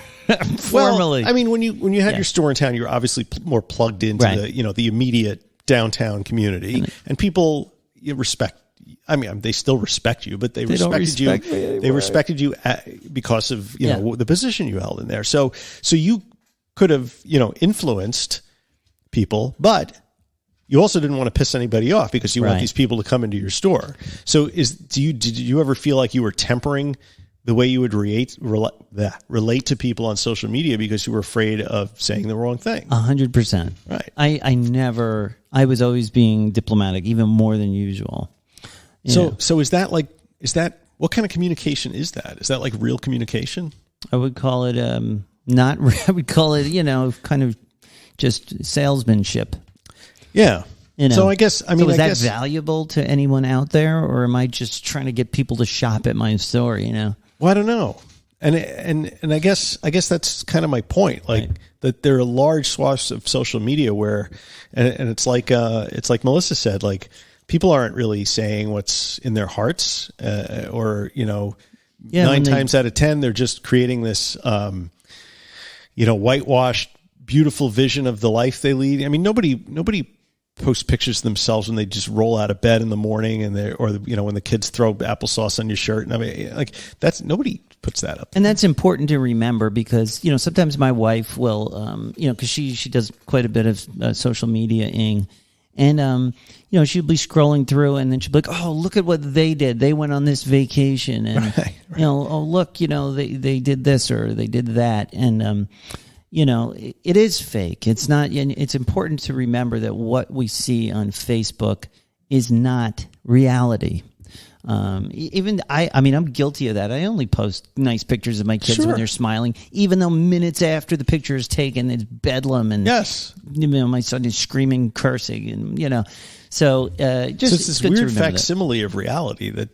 Formally. Well, I mean, when you had your store in town, you were obviously more plugged into the immediate downtown community, and people respect. I mean, they still respect you, but they respected you. They respected you because of the position you held in there. So you could have influenced people, but you also didn't want to piss anybody off because you want these people to come into your store. So did you ever feel like you were tempering the way you would relate to people on social media because you were afraid of saying the wrong thing? 100%. Right. I was always being diplomatic, even more than usual. So is that what kind of communication is that? Is that like real communication? I would call it I would call it, kind of just salesmanship. Yeah. So I guess, is that valuable to anyone out there, or am I just trying to get people to shop at my store, Well, I don't know. And I guess that's kind of my point. That there are large swaths of social media where, and it's like Melissa said, like, people aren't really saying what's in their hearts, or, 9 times out of 10, they're just creating this, whitewashed, beautiful vision of the life they lead. I mean, nobody post pictures of themselves when they just roll out of bed in the morning and when the kids throw applesauce on your shirt. And I mean, like, that's, nobody puts that up. And that's important to remember because, sometimes my wife will, because she does quite a bit of social media-ing. And, she'll be scrolling through and then she'll be like, oh, look at what they did. They went on this vacation and, oh, look, they did this or they did that. And, it is fake. It's not, and it's important to remember that what we see on Facebook is not reality. Even I'm guilty of that. I only post nice pictures of my kids when they're smiling, even though minutes after the picture is taken, it's bedlam and my son is screaming, cursing, and so just it's this weird facsimile of reality that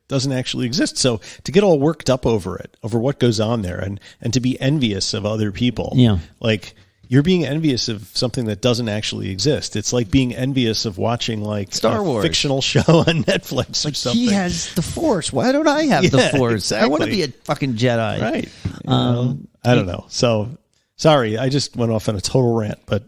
doesn't actually exist. So to get all worked up over what goes on there, and to be envious of other people, like, you're being envious of something that doesn't actually exist. It's like being envious of watching Star Wars, fictional show on Netflix or something. He has the Force. Why don't I have the Force? Exactly. I want to be a fucking Jedi. Right. I don't know. So sorry, I just went off on a total rant, but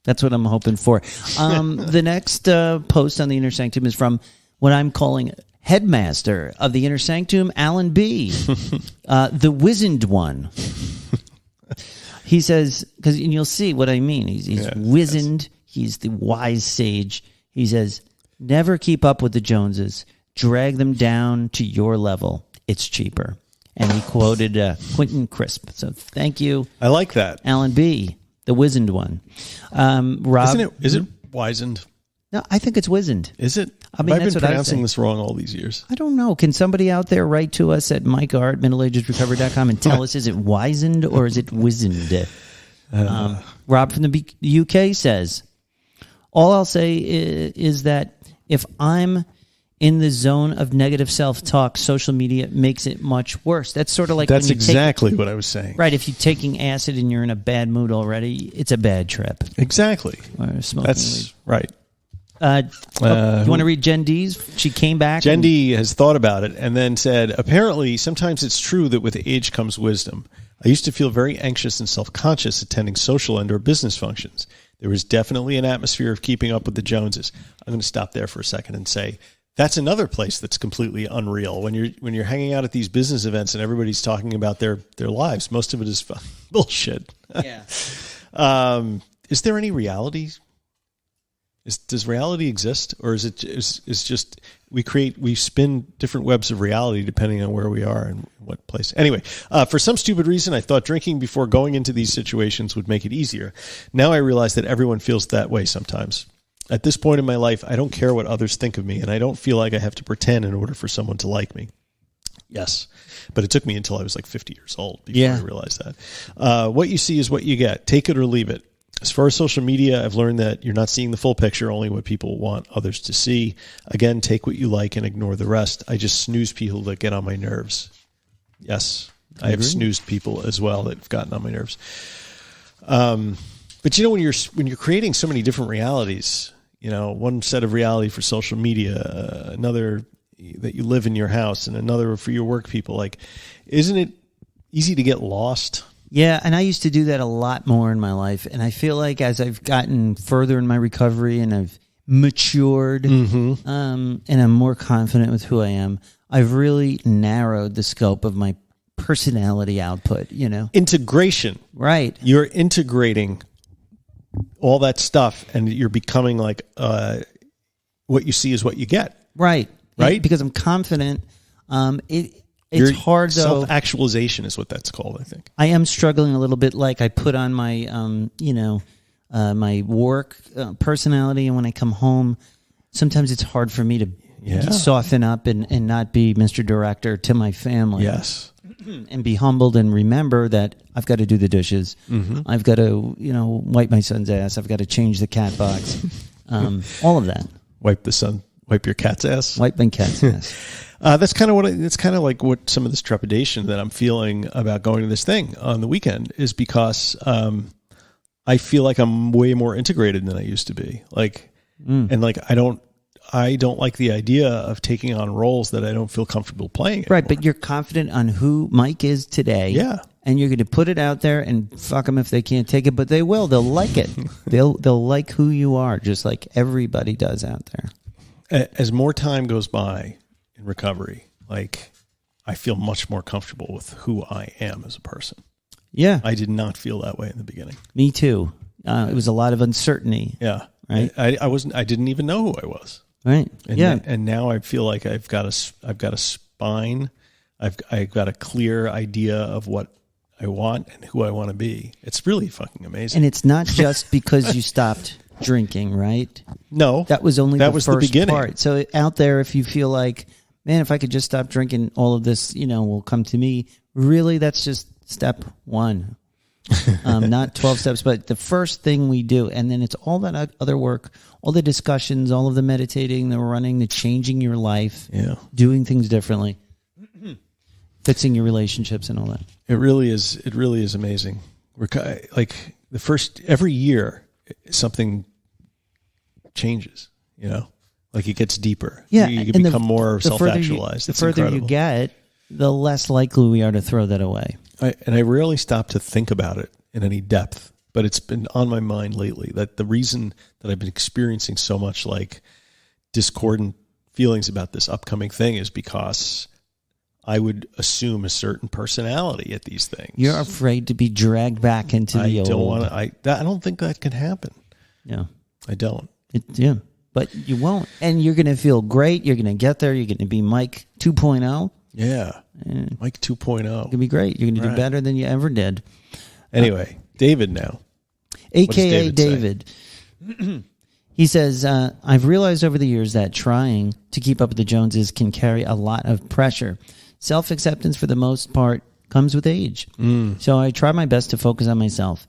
that's what I'm hoping for. The next post on the Inner Sanctum is from what I'm calling Headmaster of the Inner Sanctum, Alan B. The wizened one. He says, and you'll see what I mean. He's wizened. Yes. He's the wise sage. He says, never keep up with the Joneses. Drag them down to your level. It's cheaper. And he quoted Quentin Crisp. So thank you. I like that. Alan B., the wizened one. Rob, is it wizened? No, I think it's wizened. Is it? I mean, I've been pronouncing this wrong all these years. I don't know. Can somebody out there write to us at mike@middleagesrecovery.com and tell us, is it wizened or is it wizened? Rob from the UK says, all I'll say is that if I'm in the zone of negative self-talk, social media makes it much worse. That's sort of like... That's exactly what I was saying. Right. If you're taking acid and you're in a bad mood already, it's a bad trip. Exactly. Or smoking That's weed. right. You want to read Jen D's? She came back. Jen D has thought about it and then said, apparently, sometimes it's true that with age comes wisdom. I used to feel very anxious and self-conscious attending social and or business functions. There was definitely an atmosphere of keeping up with the Joneses. I'm going to stop there for a second and say, that's another place that's completely unreal. When you're hanging out at these business events and everybody's talking about their lives, most of it is bullshit. Yeah. Is there any reality? Does reality exist, or is it just we spin different webs of reality depending on where we are and what place? Anyway, for some stupid reason, I thought drinking before going into these situations would make it easier. Now I realize that everyone feels that way sometimes. At this point in my life, I don't care what others think of me, and I don't feel like I have to pretend in order for someone to like me. Yes, but it took me until I was like 50 years old before I realized that. What you see is what you get. Take it or leave it. As far as social media, I've learned that you're not seeing the full picture, only what people want others to see. Again, take what you like and ignore the rest. I just snooze people that get on my nerves. Yes, I have snoozed people as well that have gotten on my nerves. But you know, when you're creating so many different realities, you know, one set of reality for social media, another that you live in your house, and another for your work people, like, isn't it easy to get lost? Yeah, and I used to do that a lot more in my life. And I feel like as I've gotten further in my recovery and I've matured and I'm more confident with who I am, I've really narrowed the scope of my personality output, you know? Integration. Right. You're integrating all that stuff and you're becoming like what you see is what you get. Right. Right? Because I'm confident. It's hard, though. Self-actualization is what that's called, I think. I am struggling a little bit. Like I put on my, my work personality, and when I come home, sometimes it's hard for me to soften up and not be Mr. Director to my family. Yes. And be humbled and remember that I've got to do the dishes. Mm-hmm. I've got to, wipe my son's ass. I've got to change the cat box. All of that. Wipe your cat's ass? Wipe my cat's ass. That's kind of like what some of this trepidation that I'm feeling about going to this thing on the weekend is because I feel like I'm way more integrated than I used to be. Like, and like I don't like the idea of taking on roles that I don't feel comfortable playing anymore. Right, but you're confident on who Mike is today. Yeah. And you're going to put it out there and fuck them if they can't take it, but they will. They'll like it. They'll like who you are, just like everybody does out there. As more time goes by in recovery, like I feel much more comfortable with who I am as a person. Yeah. I did not feel that way in the beginning. Me too. It was a lot of uncertainty. Yeah. Right. I didn't even know who I was. Right. And now I feel like I've got a spine. I've got a clear idea of what I want and who I want to be. It's really fucking amazing. And it's not just because you stopped drinking, right? No. That was only the first beginning. part. So out there, if you feel like, man, if I could just stop drinking, all of this, will come to me. Really, that's just step one. Not 12 steps, but the first thing we do. And then it's all that other work, all the discussions, all of the meditating, the running, the changing your life, doing things differently, fixing your relationships and all that. It really is amazing. We're like every year something changes, like it gets deeper. Yeah. You become more self-actualized. The further you get, the less likely we are to throw that away. I rarely stop to think about it in any depth, but it's been on my mind lately that the reason that I've been experiencing so much like discordant feelings about this upcoming thing is because I would assume a certain personality at these things. You're afraid to be dragged back into the old. I don't think that can happen. Yeah. I don't. Yeah. But you won't. And you're going to feel great. You're going to get there. You're going to be Mike 2.0. Yeah. Mike 2.0. It's going to be great. You're going to do better than you ever did. Anyway, David now. AKA David. He says, I've realized over the years that trying to keep up with the Joneses can carry a lot of pressure. Self-acceptance, for the most part, comes with age. So I try my best to focus on myself.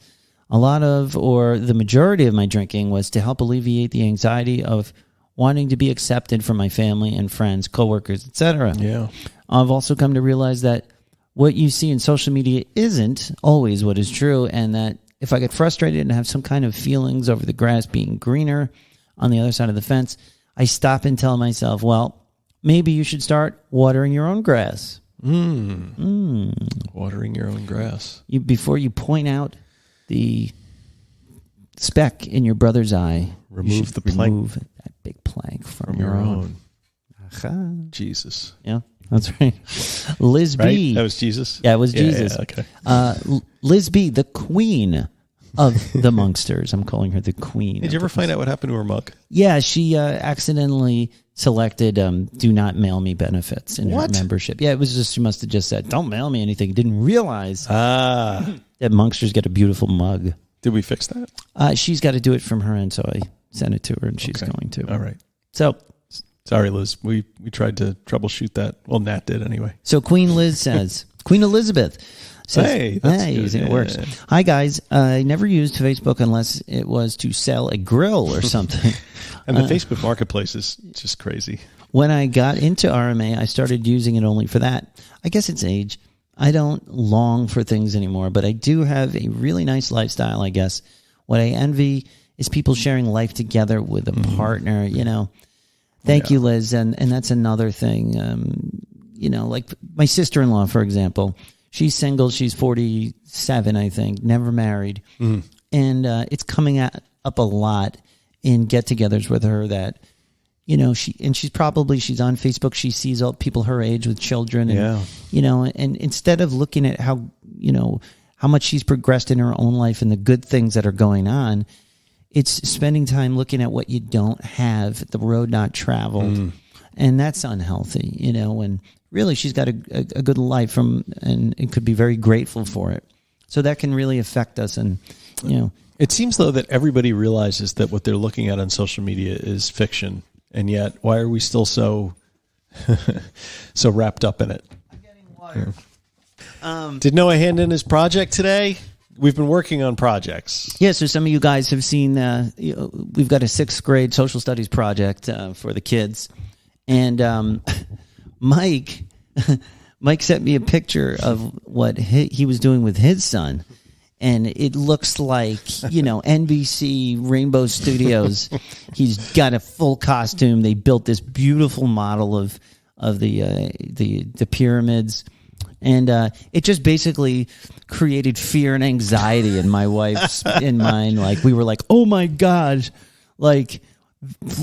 A lot of, or the majority of my drinking was to help alleviate the anxiety of wanting to be accepted from my family and friends, coworkers, etc. Yeah. I've also come to realize that what you see in social media isn't always what is true, and that if I get frustrated and have some kind of feelings over the grass being greener on the other side of the fence, I stop and tell myself, well, maybe you should start watering your own grass. Watering your own grass. Before you point out the speck in your brother's eye, remove that big plank from your own. Jesus. Yeah, that's right. Liz B. That was Jesus? Yeah, it was Jesus. Yeah, okay. Liz B., the queen of the Monksters. I'm calling her the queen. Did you ever find out what happened to her mug? Yeah, she accidentally selected do not mail me benefits in her membership. Yeah, it was just, she must have just said, don't mail me anything. Didn't realize that Monksters get a beautiful mug. Did we fix that? She's got to do it from her end, so I sent it to her, and she's going to. All right. So, sorry, Liz. We tried to troubleshoot that. Well, Nat did anyway. So Queen Liz says, Queen Elizabeth says, hey, that's good. It works. Hi, guys. I never used Facebook unless it was to sell a grill or something. And the Facebook marketplace is just crazy. When I got into RMA, I started using it only for that. I guess it's age. I don't long for things anymore, but I do have a really nice lifestyle, I guess. What I envy is people sharing life together with a partner, you know. Thank you, Liz. And that's another thing. You know, like my sister-in-law, for example, she's single. She's 47, I think, never married. And it's coming up a lot in get-togethers with her that, you know, she's on Facebook. She sees all people her age with children. And, you know, and instead of looking at how much she's progressed in her own life and the good things that are going on, it's spending time looking at what you don't have, the road not traveled. And that's unhealthy, you know, and really she's got a good life and it could be very grateful for it. So that can really affect us. And, you know, it seems though that everybody realizes that what they're looking at on social media is fiction. And yet, why are we still so wrapped up in it? I'm getting water. Did Noah hand in his project today? We've been working on projects. Yeah, so some of you guys have seen, we've got a 6th grade social studies project for the kids. And Mike sent me a picture of what he was doing with his son. And it looks like, you know, NBC Rainbow Studios. He's got a full costume. They built this beautiful model of the pyramids. And it just basically created fear and anxiety in my wife's in mine. Like, we were like, oh my gosh, like,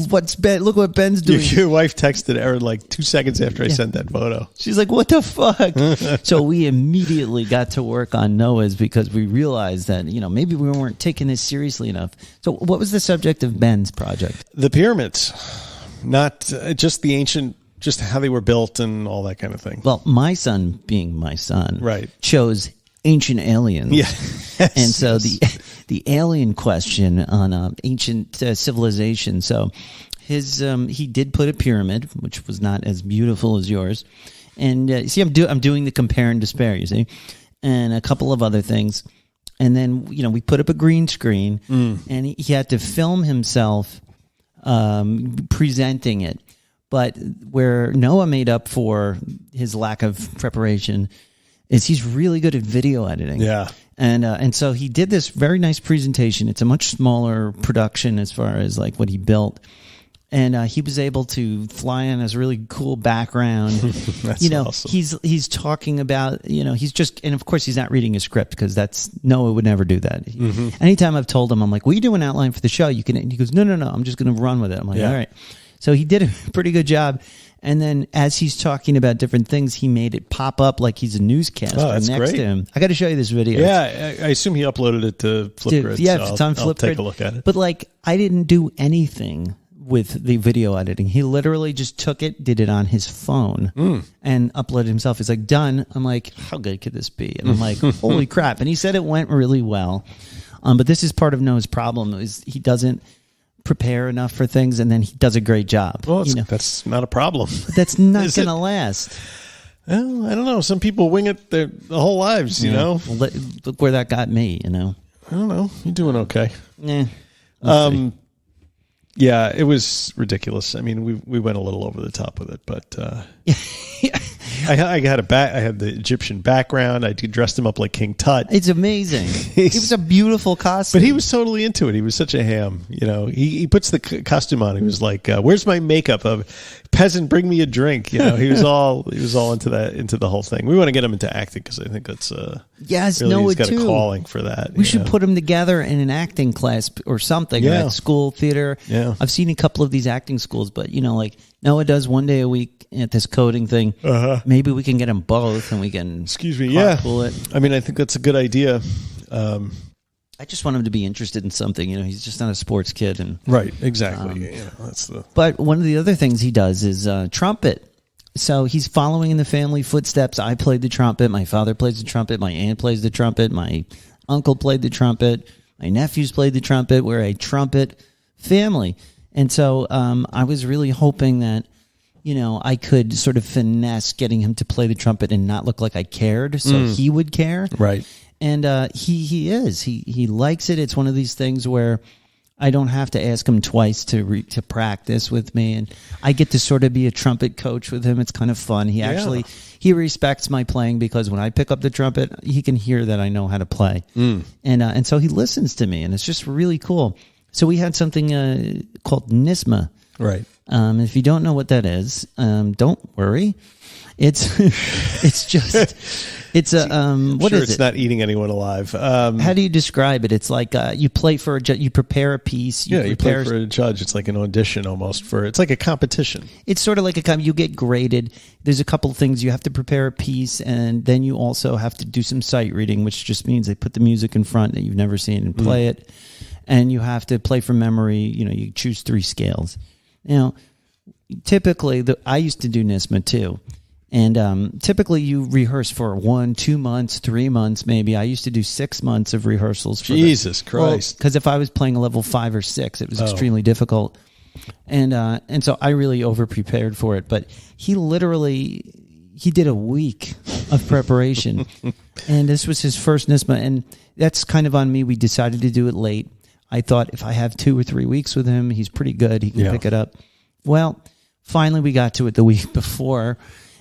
what's Ben? Look what Ben's doing. Your wife texted Erin like 2 seconds after I sent that photo. She's like, what the fuck? So we immediately got to work on Noah's because we realized that, you know, maybe we weren't taking this seriously enough. So what was the subject of Ben's project? The pyramids, not just the ancient, just how they were built and all that kind of thing. Well, my son, being my son, right, chose ancient aliens. Yeah. And so the alien question on ancient civilization. So he did put a pyramid, which was not as beautiful as yours. And see, I'm doing the compare and despair, you see, and a couple of other things. And then, you know, we put up a green screen and he had to film himself presenting it. But where Noah made up for his lack of preparation is he's really good at video editing. Yeah. And so he did this very nice presentation. It's a much smaller production as far as like what he built. And he was able to fly in as really cool background. That's you know, awesome. He's talking about, you know, and of course he's not reading a script because Noah would never do that. Anytime I've told him, I'm like, will you do an outline for the show? And he goes, no, I'm just going to run with it. I'm like, all right. So he did a pretty good job. And then as he's talking about different things, he made it pop up like he's a newscaster that's next great. to him. I got to show you this video. Yeah, I assume he uploaded it to Flipgrid. Yeah, so it's on I'll take Flipgrid. a look at it. But like, I didn't do anything with the video editing. He literally just took it, did it on his phone, and uploaded himself. He's like, done. I'm like, how good could this be? And I'm like, holy crap. And he said it went really well. But this is part of Noah's problem, is he doesn't prepare enough for things, and then he does a great job. Well, that's not a problem. But that's not going to last. Well, I don't know. Some people wing it their whole lives, you know? Well, look where that got me, you know? I don't know. You're doing okay. Yeah. Yeah, it was ridiculous. I mean, we went a little over the top with it, but I had the Egyptian background. I dressed him up like King Tut. It's amazing. It was a beautiful costume. But he was totally into it. He was such a ham. You know, he puts the costume on. He was like, "Where's my makeup? Peasant, bring me a drink." You know, he was all into the whole thing. We want to get him into acting because I think that's yes, really, Noah he's got too. a calling for that. We should put him together in an acting class or something. Yeah. At school, theater. Yeah. I've seen a couple of these acting schools, but you know, like Noah does one day a week at this coding thing. Maybe we can get them both, and we can. Excuse me. Yeah. It. I mean, I think that's a good idea. I just want him to be interested in something. You know, he's just not a sports kid, and Right. Exactly. That's the. But one of the other things he does is trumpet. So he's following in the family footsteps. I played the trumpet. My father plays the trumpet. My aunt plays the trumpet. My uncle played the trumpet. My nephews played the trumpet. We're a trumpet family. And so I was really hoping that, you know, I could sort of finesse getting him to play the trumpet and not look like I cared, so he would care. Right. And he is. He likes it. It's one of these things where I don't have to ask him twice to practice with me, and I get to sort of be a trumpet coach with him. It's kind of fun. He respects my playing because when I pick up the trumpet, he can hear that I know how to play, and so he listens to me, and it's just really cool. So we had something called NISMA. Right. If you don't know what that is, don't worry. It's just it's a what sure is it's it? not eating anyone alive. How do you describe it? It's like you play for you prepare a piece. You play for a judge. It's like an audition almost it's like a competition. It's sort of like you get graded. There's a couple of things. You have to prepare a piece, and then you also have to do some sight reading, which just means they put the music in front that you've never seen and play it. And you have to play from memory. You know, you choose 3 scales. You know, typically I used to do NISMA too. And typically you rehearse for 1, 2 months, 3 months, maybe. I used to do 6 months of rehearsals. Jesus Christ. Because if I was playing a level 5 or 6, it was extremely difficult. And so I really over-prepared for it. But he did a week of preparation. And this was his first NISMA. And that's kind of on me. We decided to do it late. I thought if I have 2 or 3 weeks with him, he's pretty good. He can pick it up. Well, finally we got to it the week before.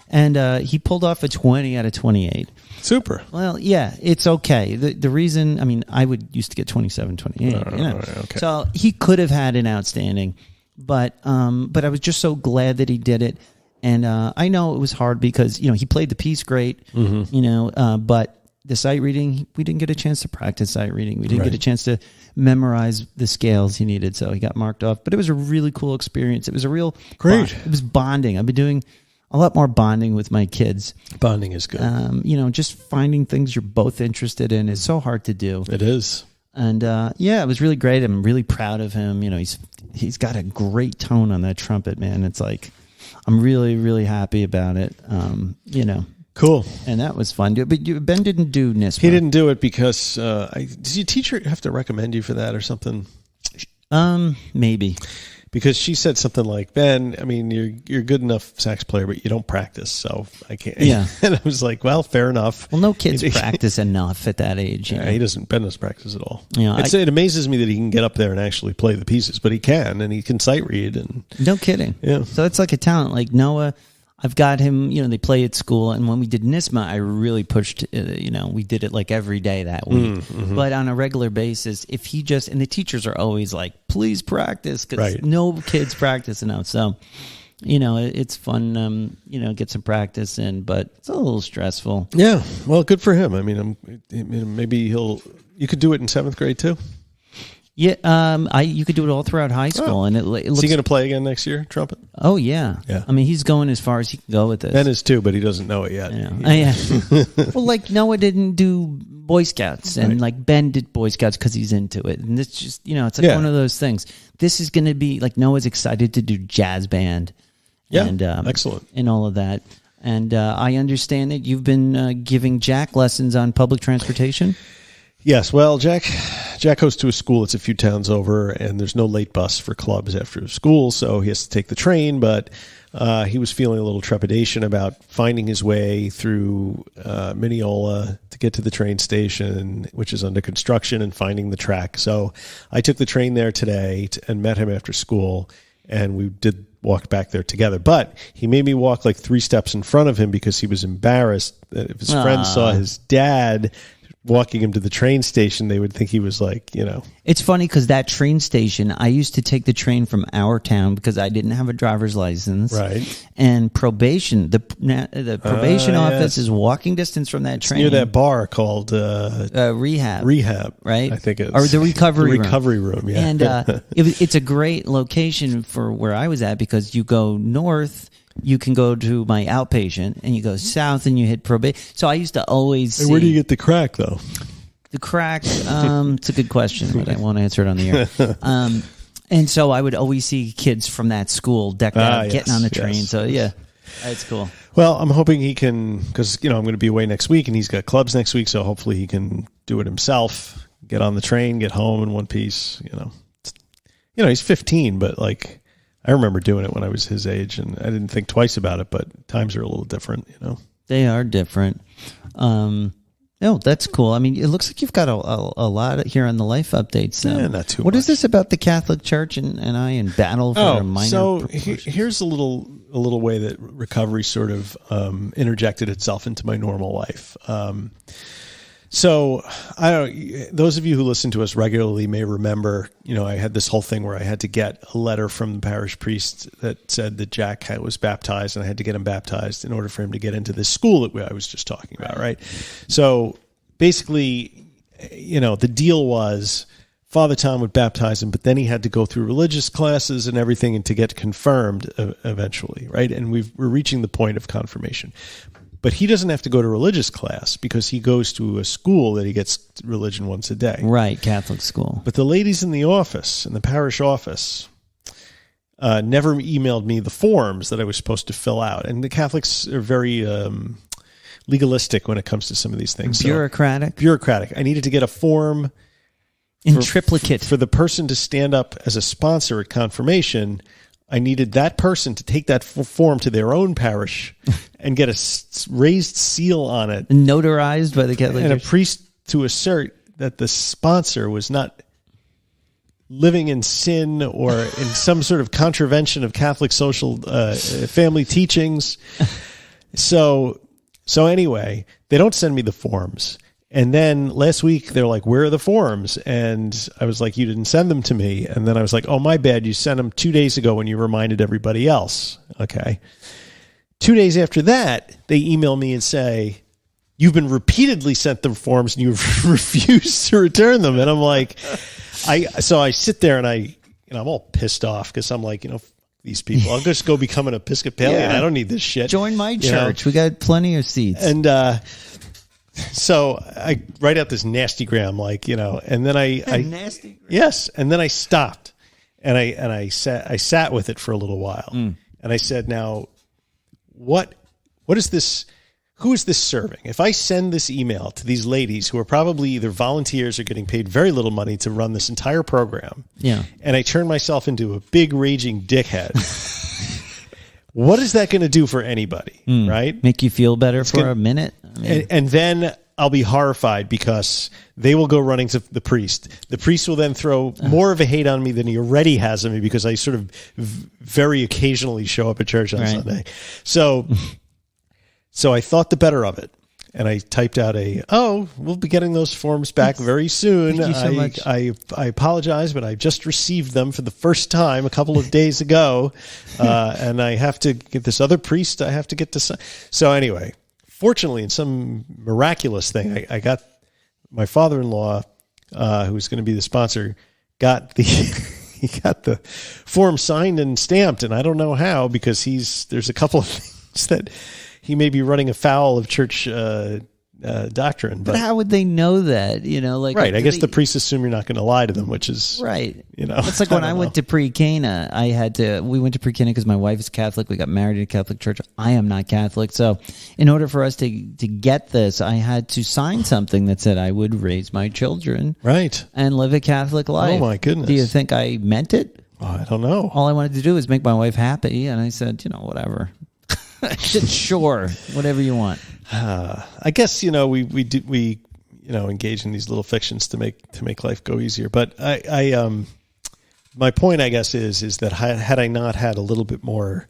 And he pulled off a 20 out of 28. Super. Well, yeah, it's okay. The reason, I mean, I used to get 27, 28. Okay. So he could have had an outstanding, but I was just so glad that he did it. And I know it was hard because, you know, he played the piece great, you know, but the sight reading, we didn't get a chance to practice sight reading. We didn't get a chance to memorize the scales he needed, so he got marked off. But it was a really cool experience. It was a real great. It was bonding. I've been doing a lot more bonding with my kids. Bonding is good. You know, just finding things you're both interested in is so hard to do. It is. And yeah, it was really great. I'm really proud of him. You know, he's got a great tone on that trumpet, man. It's like I'm really, really happy about it. You know. Cool. And that was fun. But Ben didn't do NISMA. He didn't do it because does your teacher have to recommend you for that or something? Maybe. Because she said something like, Ben, I mean, you're a good enough sax player, but you don't practice, so I can't. Yeah. And I was like, well, fair enough. Well, no kids practice enough at that age. You know? Ben doesn't practice at all. You know, it amazes me that he can get up there and actually play the pieces, but he can, and he can sight read. And no kidding. Yeah. So it's like a talent. Like Noah, I've got him, you know, they play at school. And when we did NISMA, I really pushed, you know, we did it like every day that week. But on a regular basis, if he just, and the teachers are always like, please practice, because no kids practice enough. So, you know, it's fun, you know, get some practice in, but it's a little stressful. Yeah. Well, good for him. I mean, maybe you could do it in 7th grade too. Yeah, you could do it all throughout high school, and it looks. Is he going to play again next year, trumpet? Oh yeah, Yeah. I mean, he's going as far as he can go with this. Ben is too, but he doesn't know it yet. Yeah. Well, like Noah didn't do Boy Scouts, and like Ben did Boy Scouts because he's into it, and it's just it's like one of those things. This is going to be like Noah's excited to do jazz band. Yeah, and, excellent, and all of that. And I understand that you've been giving Jack lessons on public transportation. Yes, well, Jack goes to a school that's a few towns over, and there's no late bus for clubs after school, so he has to take the train, but he was feeling a little trepidation about finding his way through Mineola to get to the train station, which is under construction, and finding the track. So I took the train there today and met him after school, and we did walk back there together. But he made me walk like 3 steps in front of him because he was embarrassed that if his friends saw his dad walking him to the train station, they would think he was like, It's funny because that train station, I used to take the train from our town because I didn't have a driver's license. Right. And probation, the probation office is walking distance from that train. Near that bar called Rehab. Rehab, right? I think it's or the recovery room. Yeah. And it's a great location for where I was at because you go north. You can go to my outpatient, and you go south, and you hit probation. So I used to always see where do you get the crack, though? the crack. It's a good question, but I won't answer it on the air. And so I would always see kids from that school decked out, getting on the train. Yes. So yeah, it's cool. Well, I'm hoping he can, because I'm going to be away next week, and he's got clubs next week, so hopefully he can do it himself. Get on the train, get home in one piece. He's 15, but like. I remember doing it when I was his age, and I didn't think twice about it, but times are a little different, They are different. That's cool. I mean, it looks like you've got a lot here on the life updates. Yeah, not too much. What is this about the Catholic Church and I in battle for a minor? So here's a little way that recovery sort of interjected itself into my normal life. So those of you who listen to us regularly may remember, I had this whole thing where I had to get a letter from the parish priest that said that Jack was baptized, and I had to get him baptized in order for him to get into this school that I was just talking about, right? So basically, the deal was Father Tom would baptize him, but then he had to go through religious classes and everything and to get confirmed eventually, right? And we're reaching the point of confirmation. But he doesn't have to go to religious class because he goes to a school that he gets religion once a day. Right, Catholic school. But the ladies in the office, in the parish office, never emailed me the forms that I was supposed to fill out. And the Catholics are very legalistic when it comes to some of these things. Bureaucratic? Bureaucratic. I needed to get a form in triplicate. For the person to stand up as a sponsor at confirmation. I needed that person to take that form to their own parish and get a raised seal on it. Notarized by the Catholic Church. And a priest to assert that the sponsor was not living in sin or in some sort of contravention of Catholic social family teachings. So anyway, they don't send me the forms. And then last week, they're like, where are the forms? And I was like, you didn't send them to me. And then I was like, oh, my bad. You sent them 2 days ago when you reminded everybody else. Okay. 2 days after that, they email me and say, you've been repeatedly sent them forms and you've refused to return them. And I'm like, so I sit there and I'm all pissed off because I'm like, these people, I'll just go become an Episcopalian. I don't need this shit. Join my church. We got plenty of seats. And, so I write out this nasty gram, and then I nasty gram. Yes, and then I stopped, and I sat with it for a little while, and I said, now, what is this? Who is this serving? If I send this email to these ladies who are probably either volunteers or getting paid very little money to run this entire program, and I turn myself into a big raging dickhead. What is that going to do for anybody, right? Make you feel better for a minute? And then I'll be horrified because they will go running to the priest. The priest will then throw more of a hate on me than he already has on me because I sort of very occasionally show up at church on Sunday. So I thought the better of it. And I typed out we'll be getting those forms back very soon. Thank you so much. I apologize, but I just received them for the first time a couple of days ago. And I have to get this other priest. I have to get to. So anyway, fortunately, in some miraculous thing, I got my father-in-law, who was going to be the sponsor, got the he got the form signed and stamped, and I don't know how, because there's a couple of things that he may be running afoul of church doctrine. But how would they know that? Like, right. I guess the priests assume you're not going to lie to them, which is right. It's like when I went to pre-Cana, we went to pre-Cana because my wife is Catholic. We got married in a Catholic church. I am not Catholic. So in order for us to get this, I had to sign something that said I would raise my children. Right. And live a Catholic life. Oh my goodness. Do you think I meant it? Oh, I don't know. All I wanted to do was make my wife happy. And I said, whatever. Sure, whatever you want. I guess we engage in these little fictions to make life go easier. But I my point, I guess, is that had I not had a little bit more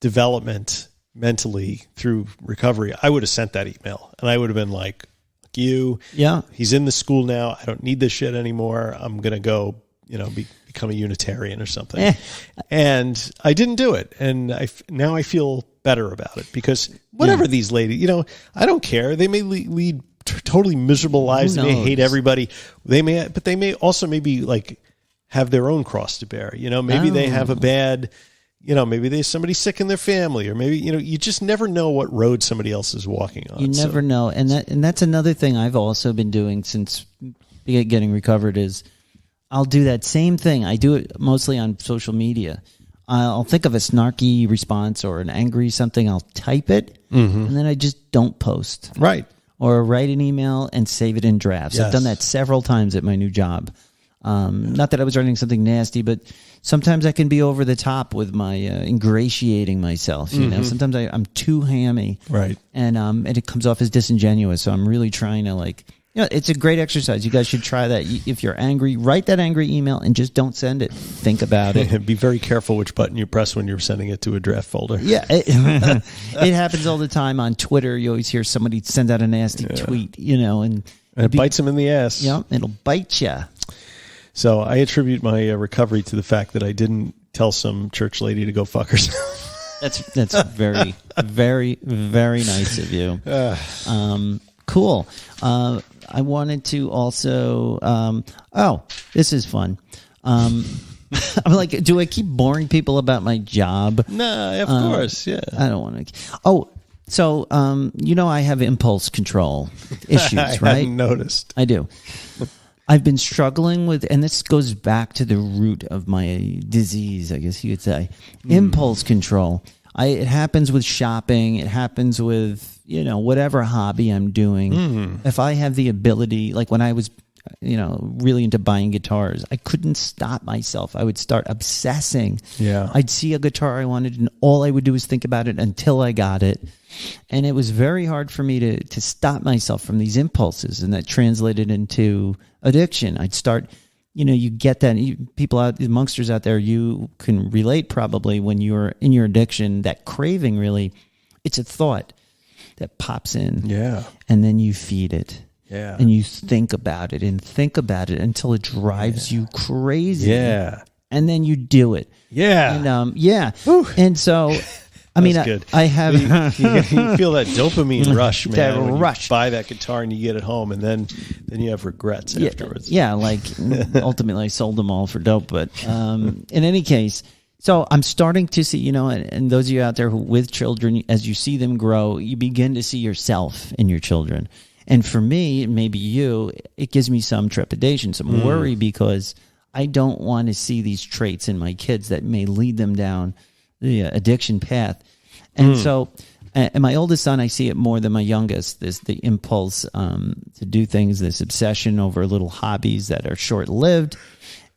development mentally through recovery, I would have sent that email, and I would have been like, "Fuck you, yeah, he's in the school now. I don't need this shit anymore. I'm gonna go, become a Unitarian or something." And I didn't do it, and now I feel better about it, because whatever these ladies, I don't care. They may lead totally miserable lives. They may hate everybody. They may also maybe like have their own cross to bear. Maybe they have a bad, maybe there's somebody sick in their family, or maybe, you just never know what road somebody else is walking on. You never know. And that's another thing I've also been doing since getting recovered is I'll do that same thing. I do it mostly on social media. I'll think of a snarky response or an angry something. I'll type it, and then I just don't post. Right. Or write an email and save it in drafts. Yes. I've done that several times at my new job. Not that I was writing something nasty, but sometimes I can be over the top with my ingratiating myself. Sometimes I'm too hammy, right? And it comes off as disingenuous. So I'm really trying to it's a great exercise. You guys should try that. If you're angry, write that angry email and just don't send it. Think about it. Be very careful which button you press when you're sending it to a draft folder. Yeah, it happens all the time on Twitter. You always hear somebody send out a nasty tweet, and it bites them in the ass. Yeah, it'll bite you. So I attribute my recovery to the fact that I didn't tell some church lady to go fuck herself. That's very, very, very nice of you. Cool. I wanted to also. This is fun. I'm like, do I keep boring people about my job? No, of course, yeah. I don't want to. Oh, so I have impulse control issues, I right? hadn't noticed. I do. I've been struggling with, and this goes back to the root of my disease, I guess you could say, impulse control. It happens with shopping. It happens with, whatever hobby I'm doing. If I have the ability, like when I was, really into buying guitars, I couldn't stop myself. I would start obsessing. Yeah. I'd see a guitar I wanted, and all I would do was think about it until I got it. And it was very hard for me to stop myself from these impulses, and that translated into addiction. I'd start, you get that. People out, the monsters out there, you can relate probably when you're in your addiction, that craving really, it's a thought that pops in. Yeah. And then you feed it. Yeah. And you think about it until it drives you crazy. Yeah. And then you do it. Yeah. And and so good. I have you feel that dopamine rush, man. That when rush. You buy that guitar and you get it home, and then you have regrets afterwards. Yeah, like ultimately I sold them all for dope. But in any case, so I'm starting to see, and those of you out there who with children, as you see them grow, you begin to see yourself in your children. And for me, maybe you, it gives me some trepidation, some worry, because I don't want to see these traits in my kids that may lead them down the addiction path. And so, and my oldest son, I see it more than my youngest, the impulse to do things, this obsession over little hobbies that are short-lived.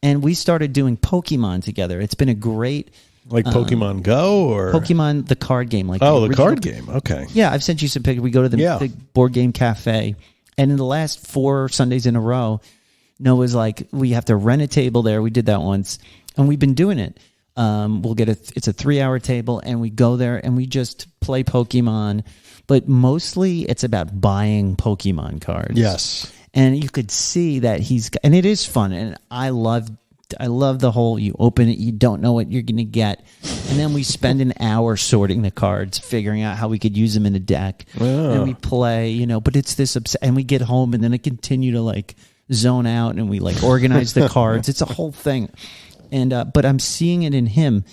And we started doing Pokemon together. It's been a great... Like Pokemon Go or... Pokemon, the card game. Like the card game. Okay. Yeah, I've sent you some pictures. We go to the board game cafe. And in the last 4 Sundays in a row, Noah's like, we have to rent a table there. We did that once. And we've been doing it. We'll get it's a 3-hour table, and we go there and we just play Pokemon. But mostly it's about buying Pokemon cards. Yes. And you could see that and it is fun. And I love the whole, you open it, you don't know what you're going to get. And then we spend an hour sorting the cards, figuring out how we could use them in a deck. And we play, but it's this, and we get home and then I continue to zone out and we like organize the cards. It's a whole thing. And but I'm seeing it in him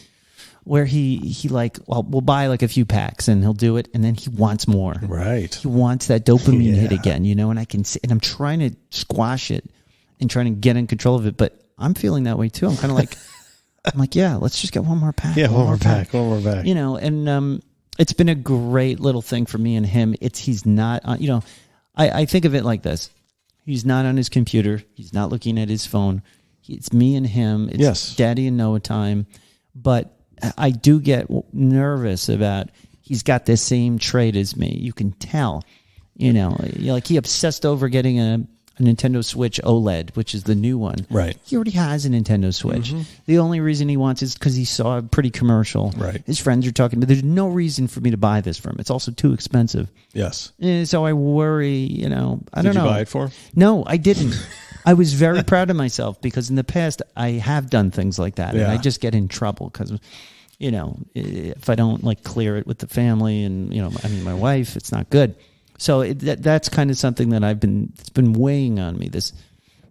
where he like, well, we'll buy like a few packs and he'll do it, and then he wants more. Right. He wants that dopamine hit again, you know, and I can see, and I'm trying to squash it and trying to get in control of it, but I'm feeling that way too. I'm kind of like, I'm like, yeah, let's just get one more pack. Yeah, one more pack. You know, and it's been a great little thing for me and him. He's not, you know, I think of it like this. He's not on his computer. He's not looking at his phone. It's me and him. It's Daddy and Noah time. But I do get nervous about he's got the same trait as me. You can tell, you know, like he obsessed over getting a Nintendo Switch OLED, which is the new one. Right. He already has a Nintendo Switch. Mm-hmm. The only reason he wants is because he saw a pretty commercial. Right. His friends are talking, but there's no reason for me to buy this for him. It's also too expensive. Yes. And so I worry, you know, I don't know. Did you buy it for him? No, I didn't. I was very proud of myself because in the past I have done things like that, and I just get in trouble because, you know, if I don't like clear it with the family and, you know, I mean, my wife, it's not good. So that's kind of something that it's been weighing on me, this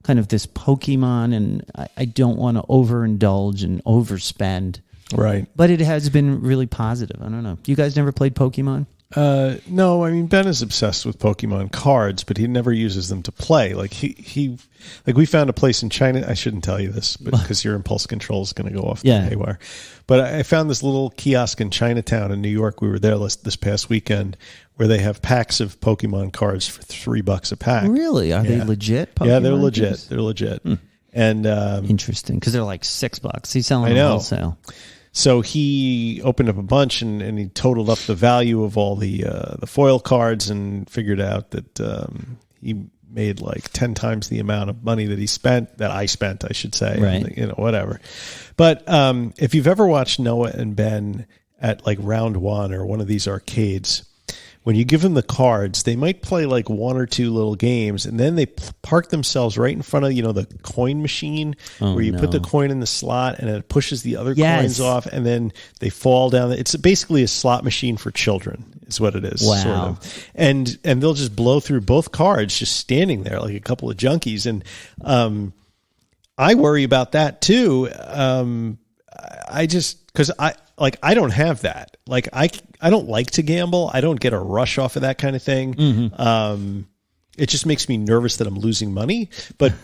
kind of this Pokemon, and I don't want to overindulge and overspend. Right. But it has been really positive. I don't know. You guys never played Pokemon? No, I mean, Ben is obsessed with Pokemon cards, but he never uses them to play. Like he like we found a place in China. I shouldn't tell you this, but because your impulse control is going to go off the haywire. But I found this little kiosk in Chinatown in New York. We were there this past weekend, where they have packs of Pokemon cards for $3 a pack. Really? Are they legit? Pokemon Yeah, they're legit. cards? They're legit. And interesting, because they're like $6. He's selling them wholesale. So he opened up a bunch and he totaled up the value of all the foil cards and figured out that he made like 10 times the amount of money that I spent, I should say. Right. You know, whatever. But if you've ever watched Noah and Ben at like Round One or one of these arcades, when you give them the cards, they might play like one or two little games, and then they park themselves right in front of, you know, the coin machine where you put the coin in the slot and it pushes the other coins off, and then they fall down. It's basically a slot machine for children is what it is. Wow. Sort of. And they'll just blow through both cards just standing there like a couple of junkies. And I worry about that too. Because I don't have that. Like I don't like to gamble. I don't get a rush off of that kind of thing. Mm-hmm. It just makes me nervous that I'm losing money. But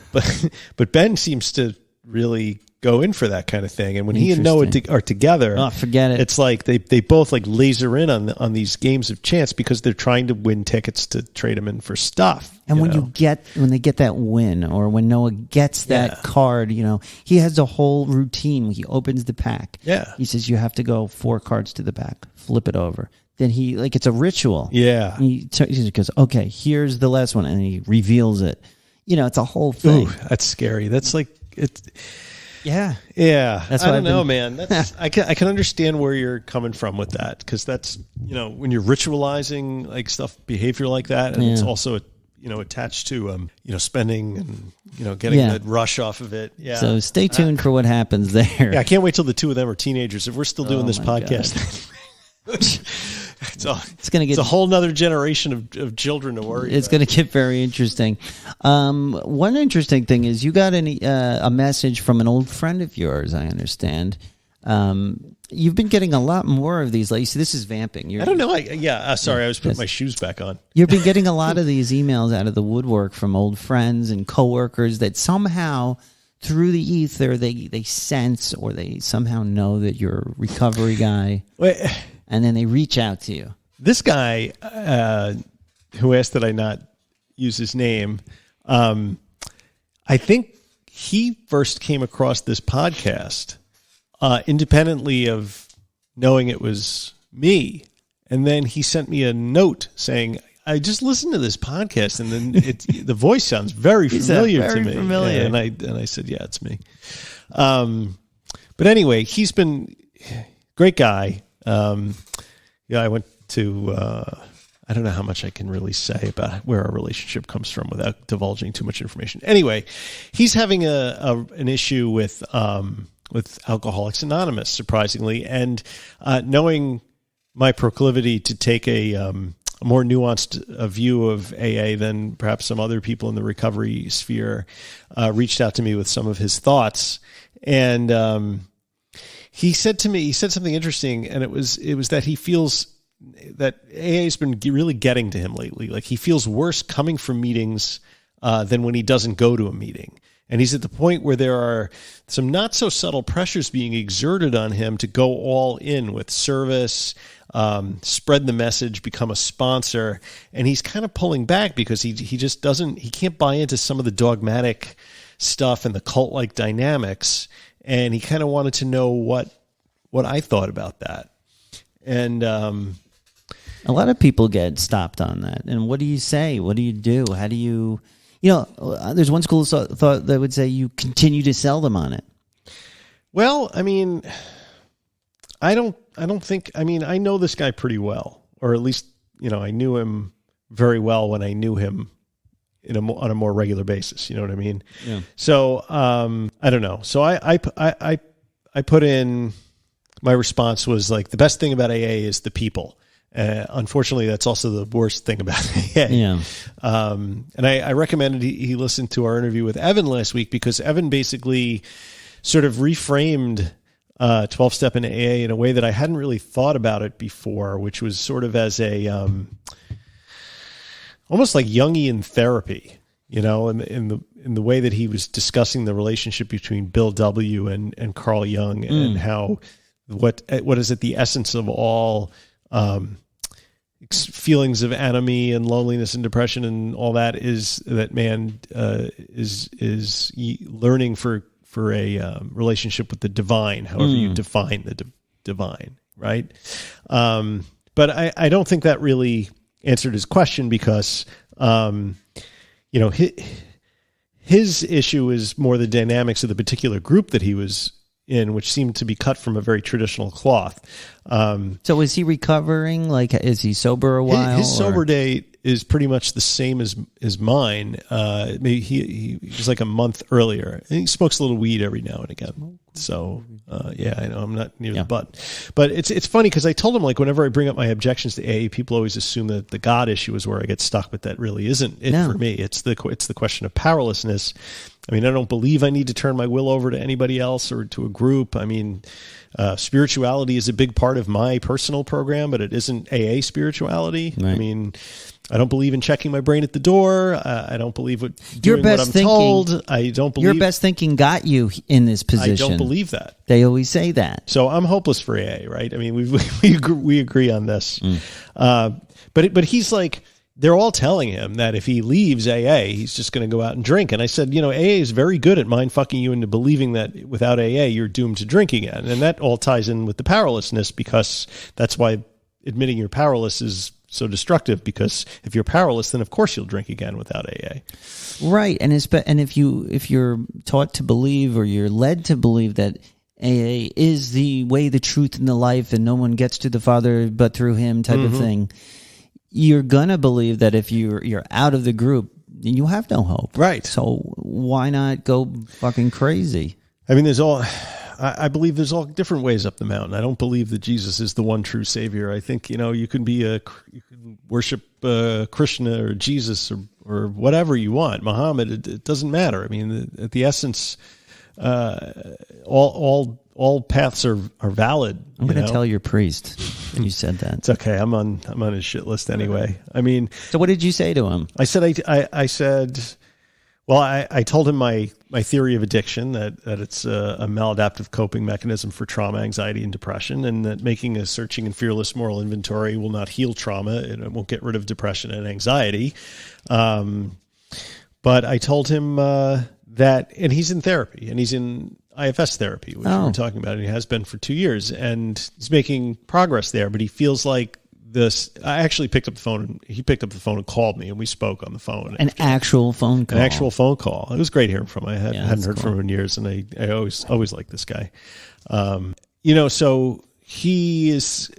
Ben seems to really go in for that kind of thing. And when he and Noah are together, forget it. It's like they both like laser in on these games of chance because they're trying to win tickets to trade them in for stuff. And when they get that win, or when Noah gets that card, you know, he has a whole routine. He opens the pack. Yeah. He says, you have to go 4 cards to the back, flip it over. Then he, like, it's a ritual. Yeah. He goes, okay, here's the last one. And he reveals it. You know, it's a whole thing. Ooh, that's scary. That's like, it's... Yeah. That's I don't know, man. I can understand where you're coming from with that, because that's, you know, when you're ritualizing like behavior like that, and it's also attached to spending and getting that rush off of it. Yeah. So stay tuned for what happens there. Yeah, I can't wait till the two of them are teenagers. If we're still doing this podcast. It's a whole nother generation of children to worry about. It's going to get very interesting. One interesting thing is you got a message from an old friend of yours, I understand. You've been getting a lot more of these. Like, this is vamping. I don't know. Sorry, I was putting my shoes back on. You've been getting a lot of these emails out of the woodwork from old friends and coworkers that somehow through the ether they sense, or they somehow know that you're a recovery guy. And then they reach out to you. This guy who asked that I not use his name, I think he first came across this podcast independently of knowing it was me. And then he sent me a note saying, I just listened to this podcast, and then the voice sounds very familiar to me. Familiar. Yeah, and I said, yeah, it's me. But anyway, he's been great guy. I went to, I don't know how much I can really say about where our relationship comes from without divulging too much information. Anyway, he's having an issue with Alcoholics Anonymous, surprisingly, and knowing my proclivity to take a more nuanced view of AA than perhaps some other people in the recovery sphere, reached out to me with some of his thoughts. And he said something interesting, and it was that he feels that AA has been really getting to him lately. Like, he feels worse coming from meetings than when he doesn't go to a meeting. And he's at the point where there are some not so subtle pressures being exerted on him to go all in with service, spread the message, become a sponsor. And he's kind of pulling back because he just he can't buy into some of the dogmatic stuff and the cult-like dynamics. And he kind of wanted to know what I thought about that. And a lot of people get stopped on that. And what do you say? What do you do? How do you... there's one school of thought that would say you continue to sell them on it. Well, I mean, I don't think, I mean, I know this guy pretty well, or at least, I knew him very well when I knew him on a more regular basis. You know what I mean? Yeah. So, I don't know. So I put in, my response was like, the best thing about AA is the people. Unfortunately, that's also the worst thing about AA. Yeah. And I recommended he listen to our interview with Evan last week, because Evan basically sort of reframed 12-step in AA in a way that I hadn't really thought about it before, which was sort of as a almost like Jungian therapy, in the way that he was discussing the relationship between Bill W. and Carl Jung, and how what is at the essence of all feelings of enemy and loneliness and depression and all that is that man is learning for a relationship with the divine, however you define the divine, right? But I don't think that really answered his question, because his issue is more the dynamics of the particular group that he was in, which seemed to be cut from a very traditional cloth. So is he recovering? Like, is he sober a while? His sober date is pretty much the same as mine. Maybe he was like a month earlier. And he smokes a little weed every now and again. So I know I'm not near the butt. But it's funny, because I told him, like, whenever I bring up my objections to AA, people always assume that the God issue is where I get stuck, but that really isn't it for me. It's the question of powerlessness. I mean, I don't believe I need to turn my will over to anybody else or to a group. I mean, spirituality is a big part of my personal program, but it isn't AA spirituality. Right. I mean, I don't believe in checking my brain at the door. I don't believe doing what I'm told. I don't believe... Your best thinking got you in this position. I don't believe that. They always say that. So I'm hopeless for AA, right? I mean, we agree on this. But he's like... They're all telling him that if he leaves AA, he's just going to go out and drink. And I said, AA is very good at mind fucking you into believing that without AA, you're doomed to drink again. And that all ties in with the powerlessness, because that's why admitting you're powerless is so destructive, because if you're powerless, then of course you'll drink again without AA. Right. And if you're taught to believe, or you're led to believe that AA is the way, the truth, and the life, and no one gets to the Father but through him type of thing, you're going to believe that if you're out of the group, you have no hope. Right. So why not go fucking crazy? I mean, I believe there's all different ways up the mountain. I don't believe that Jesus is the one true Savior. I think, you can you can worship Krishna or Jesus or whatever you want, Muhammad. It doesn't matter. I mean, at the essence, all paths are valid. I'm going to tell your priest you said that. It's okay. I'm on his shit list anyway. I mean, so what did you say to him? I said, well, I told him my theory of addiction, that it's a maladaptive coping mechanism for trauma, anxiety, and depression, and that making a searching and fearless moral inventory will not heal trauma, and it won't get rid of depression and anxiety. But I told him that, and he's in therapy, and he's in IFS therapy, which we were talking about, and he has been for 2 years, and he's making progress there, but he feels like this. I actually picked up the phone, and he picked up the phone and called me, and we spoke on the phone. An actual phone call. An actual phone call. It was great hearing from him. I hadn't heard from him in years, and I always liked this guy. So he's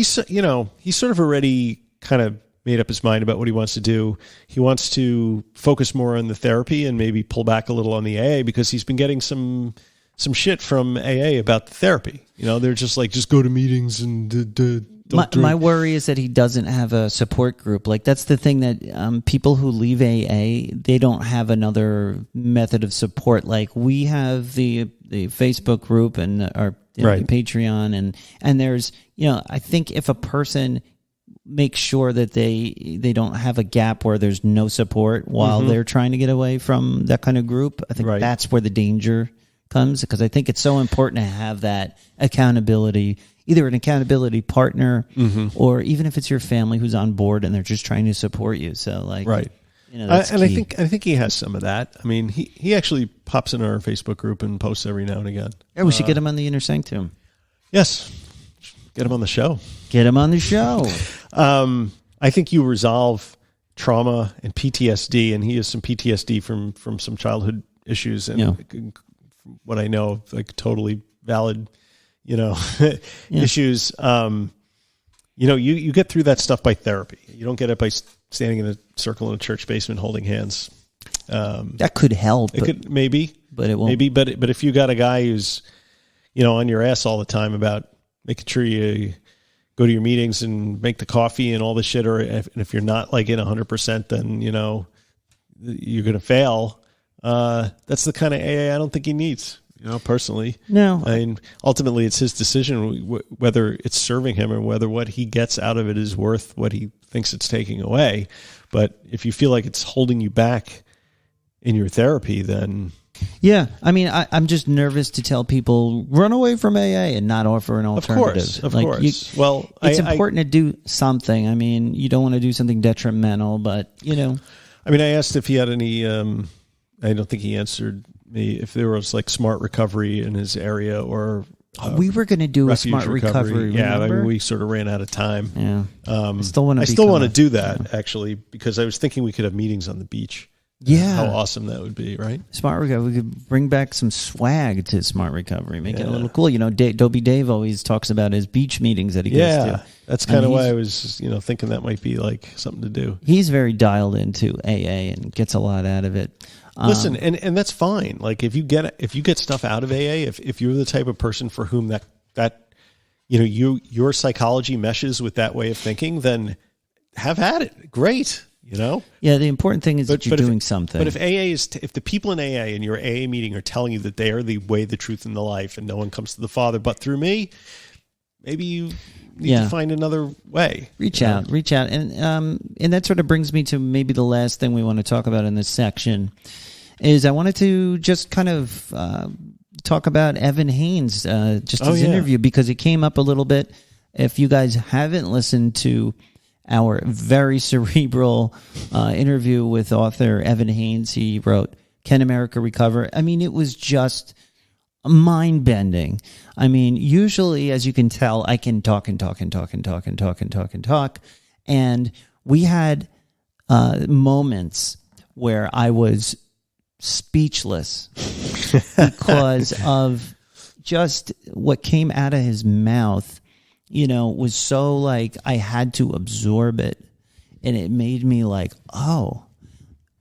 sort of already kind of made up his mind about what he wants to do. He wants to focus more on the therapy and maybe pull back a little on the AA, because he's been getting some shit from AA about the therapy. They're just like, just go to meetings and My worry is that he doesn't have a support group. Like, that's the thing that people who leave AA, they don't have another method of support. Like, we have the Facebook group and our Right. the Patreon, and there's, I think if a person makes sure that they don't have a gap where there's no support while they're trying to get away from that kind of group, I think Right. that's where the danger comes, because I think it's so important to have that accountability, either an accountability partner or even if it's your family who's on board and they're just trying to support you. So, like, Right. That's and key. I think he has some of that. I mean, he actually pops in our Facebook group and posts every now and again. Yeah, we should get him on the Inner Sanctum. Yes, get him on the show. Get him on the show. I think you resolve trauma and PTSD, and he has some PTSD from some childhood issues, and from what I know, like totally valid, issues. You get through that stuff by therapy. You don't get it by standing in a circle in a church basement holding hands. That could help. It could maybe, but it won't. Maybe, but if you got a guy who's, on your ass all the time about making sure you go to your meetings and make the coffee and all this shit, or if you're not like in 100%, then you're going to fail. That's the kind of AA I don't think he needs. Personally, No. I mean, ultimately, it's his decision whether it's serving him or whether what he gets out of it is worth what he thinks it's taking away. But if you feel like it's holding you back in your therapy, then Yeah, I mean, I'm just nervous to tell people run away from AA and not offer an alternative. Of course. It's important to do something. I mean, you don't want to do something detrimental, but I mean, I asked if he had any. I don't think he answered me if there was like smart recovery in his area or. We were going to do a refuge smart recovery. Yeah, I remember? mean, we sort of ran out of time. Yeah, I still want to do that actually, because I was thinking we could have meetings on the beach. Yeah, how awesome that would be, right? Smart recovery. We could bring back some swag to smart recovery, make it a little cool. Dopey Dave always talks about his beach meetings that he goes to. That's kind of why I was, thinking that might be like something to do. He's very dialed into AA and gets a lot out of it. Listen, and that's fine. Like if you get stuff out of AA, if you're the type of person for whom that your psychology meshes with that way of thinking, then have at it. Great. Yeah, the important thing is that you're doing something. But if AA if the people in AA in your AA meeting are telling you that they are the way, the truth, and the life, and no one comes to the Father but through me, maybe you need to find another way. Reach out, and that sort of brings me to maybe the last thing we want to talk about in this section. Is I wanted to just kind of talk about Evan Haynes, his interview, because it came up a little bit. If you guys haven't listened to our very cerebral interview with author Evan Haynes, he wrote Can America Recover? I mean, it was just mind-bending. I mean, usually, as you can tell, I can talk. And we had moments where I was speechless because of just what came out of his mouth, was so like I had to absorb it. And it made me like, oh,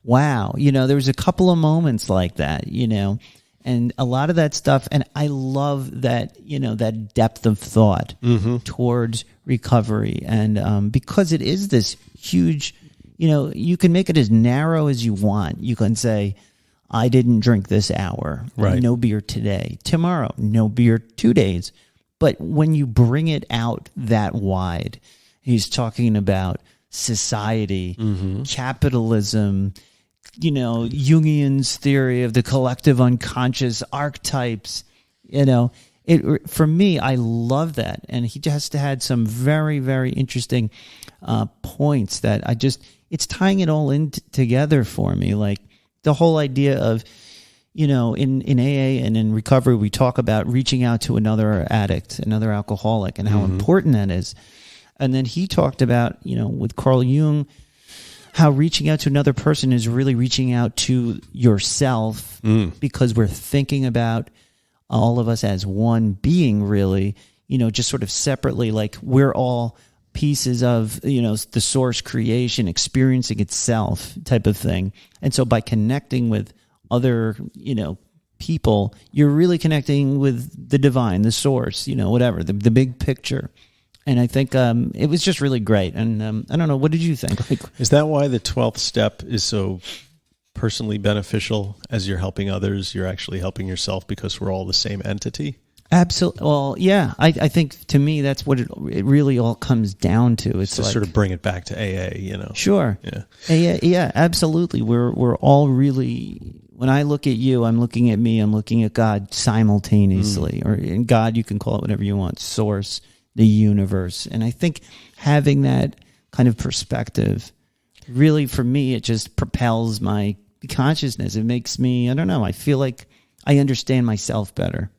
wow. There was a couple of moments like that, and a lot of that stuff. And I love that, that depth of thought towards recovery. And because it is this huge, you can make it as narrow as you want. You can say, I didn't drink this hour. Right. No beer today. Tomorrow, no beer 2 days. But when you bring it out that wide, he's talking about society, capitalism, Jungian's theory of the collective unconscious, archetypes, for me, I love that. And he just had some very, very interesting points that it's tying it all in together for me. Like the whole idea of, in AA and in recovery, we talk about reaching out to another addict, another alcoholic, and how important that is. And then he talked about, with Carl Jung, how reaching out to another person is really reaching out to yourself because we're thinking about all of us as one being, really, just sort of separately, like we're all pieces of, the source creation experiencing itself type of thing. And so by connecting with other, people, you're really connecting with the divine, the source, whatever, the big picture. And I think it was just really great. And I don't know, what did you think? Like, is that why the 12th step is so personally beneficial? As you're helping others, you're actually helping yourself because we're all the same entity? Absolutely. Well, yeah, I think to me that's what it really all comes down to. It's to like, sort of bring it back to AA, you know. Sure. Yeah. Yeah, absolutely. We're all really. When I look at you, I'm looking at me. I'm looking at God simultaneously, or in God, you can call it whatever you want. Source, the universe, and I think having that kind of perspective, really, for me, it just propels my consciousness. It makes me. I don't know. I feel like I understand myself better.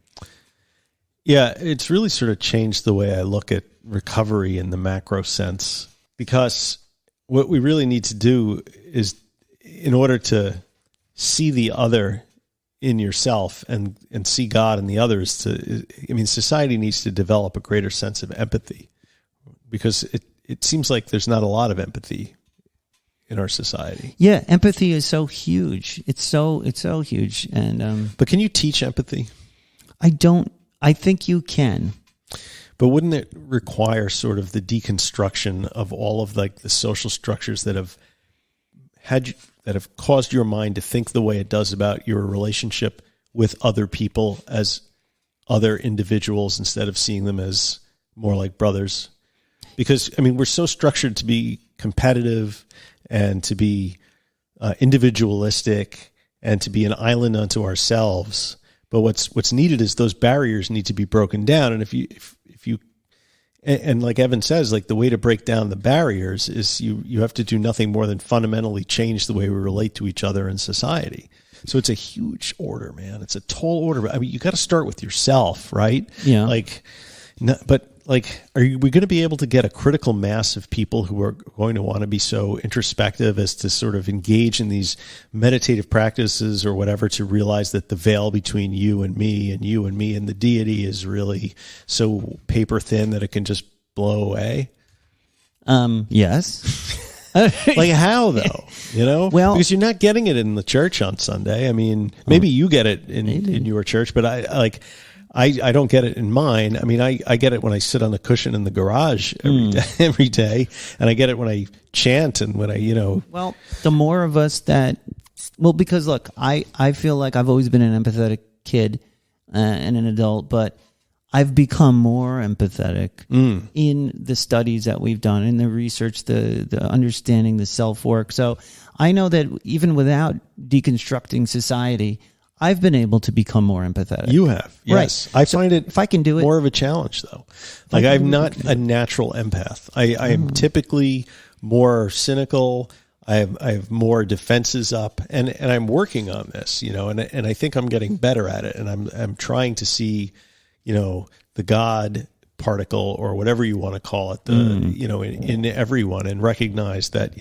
Yeah, it's really sort of changed the way I look at recovery in the macro sense, because what we really need to do is, in order to see the other in yourself and see God in the others, society needs to develop a greater sense of empathy, because it seems like there's not a lot of empathy in our society. Yeah, empathy is so huge. It's so huge. And but can you teach empathy? I think you can. But wouldn't it require sort of the deconstruction of all of like the social structures that have caused your mind to think the way it does about your relationship with other people as other individuals instead of seeing them as more like brothers? Because, I mean, we're so structured to be competitive and to be individualistic and to be an island unto ourselves. But what's needed is those barriers need to be broken down. And if you and like Evan says, like the way to break down the barriers is you have to do nothing more than fundamentally change the way we relate to each other in society. So it's a huge order, man. It's a tall order. I mean, you got to start with yourself, right? Yeah. Are we going to be able to get a critical mass of people who are going to want to be so introspective as to sort of engage in these meditative practices or whatever, to realize that the veil between you and me and the deity is really so paper thin that it can just blow away? Yes. Like how though? You know? Well, because you're not getting it in the church on Sunday. I mean, maybe you get it in your church, but I don't get it in mine. I mean, I get it when I sit on the cushion in the garage every day, and I get it when I chant and when I. Well, the more of us because look, I feel like I've always been an empathetic kid and an adult, but I've become more empathetic in the studies that we've done, in the research, the understanding, the self-work. So I know that even without deconstructing society, I've been able to become more empathetic. You have, yes. Right. I find it, if I can do it, more of a challenge, though. Like, I'm not a natural empath. I am typically more cynical. I have more defenses up, and I'm working on this, and I think I'm getting better at it, and I'm trying to see, the God particle or whatever you want to call it, in everyone, and recognize that,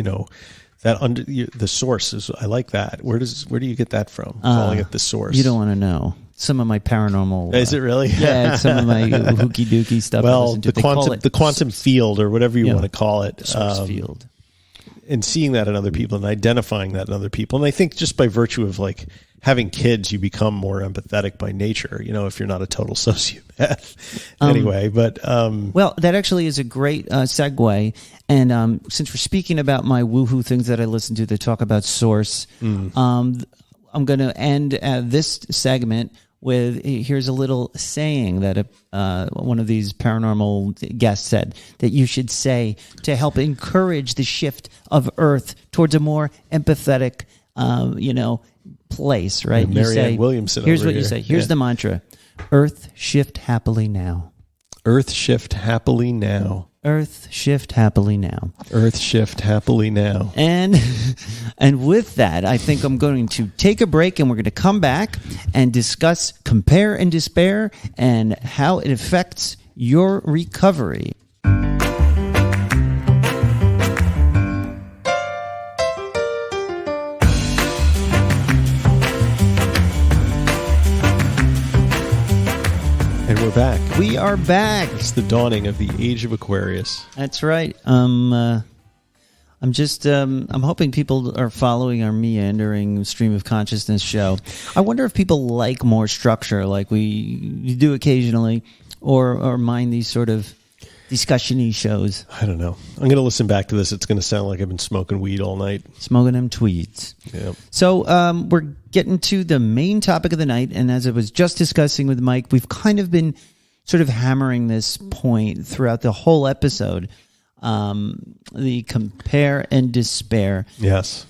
that under the source is. I like that. Where do you get that from? Calling it the source. You don't want to know. Some of my paranormal. Is it really? Yeah, some of my hooky dooky stuff. Well, the quantum field, or whatever you want to call it, source field, and seeing that in other people and identifying that in other people. And I think just by virtue of like having kids, you become more empathetic by nature. If you're not a total sociopath, anyway. But well, that actually is a great segue. And since we're speaking about my woohoo things that I listen to that talk about source, I'm going to end this segment with, here's a little saying that one of these paranormal guests said that you should say to help encourage the shift of Earth towards a more empathetic, place, right? And Marianne Williamson. Here's what here. You say. Here's the mantra: Earth shift happily now. Earth shift happily now. Earth shift happily now. Earth shift happily now. And with that, I think I'm going to take a break, and we're going to come back and discuss compare and despair and how it affects your recovery. And we're back. We are back. It's the dawning of the age of Aquarius. That's right. I'm hoping people are following our meandering stream of consciousness show. I wonder if people like more structure, like we do occasionally, or mind these sort of discussion-y shows. I don't know. I'm going to listen back to this. It's going to sound like I've been smoking weed all night. Smoking them tweeds. Yeah. So we're getting to the main topic of the night, and as I was just discussing with Mike, we've kind of been sort of hammering this point throughout the whole episode, the compare and despair. Yes.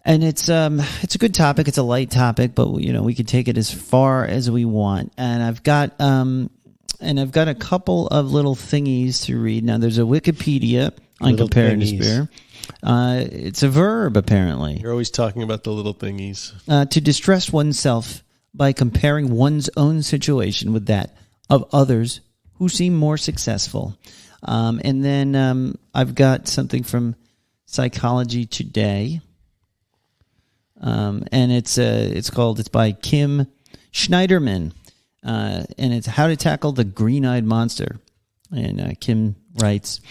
And it's a good topic. It's a light topic, but we could take it as far as we want. And I've got a couple of little thingies to read. Now, there's a Wikipedia on Little compare and thingies. despair. It's a verb, apparently. You're always talking about the little thingies. To distress oneself by comparing one's own situation with that of others who seem more successful. And then I've got something from Psychology Today. And it's by Kim Schneiderman. And it's How to Tackle the Green-Eyed Monster. And Kim writes,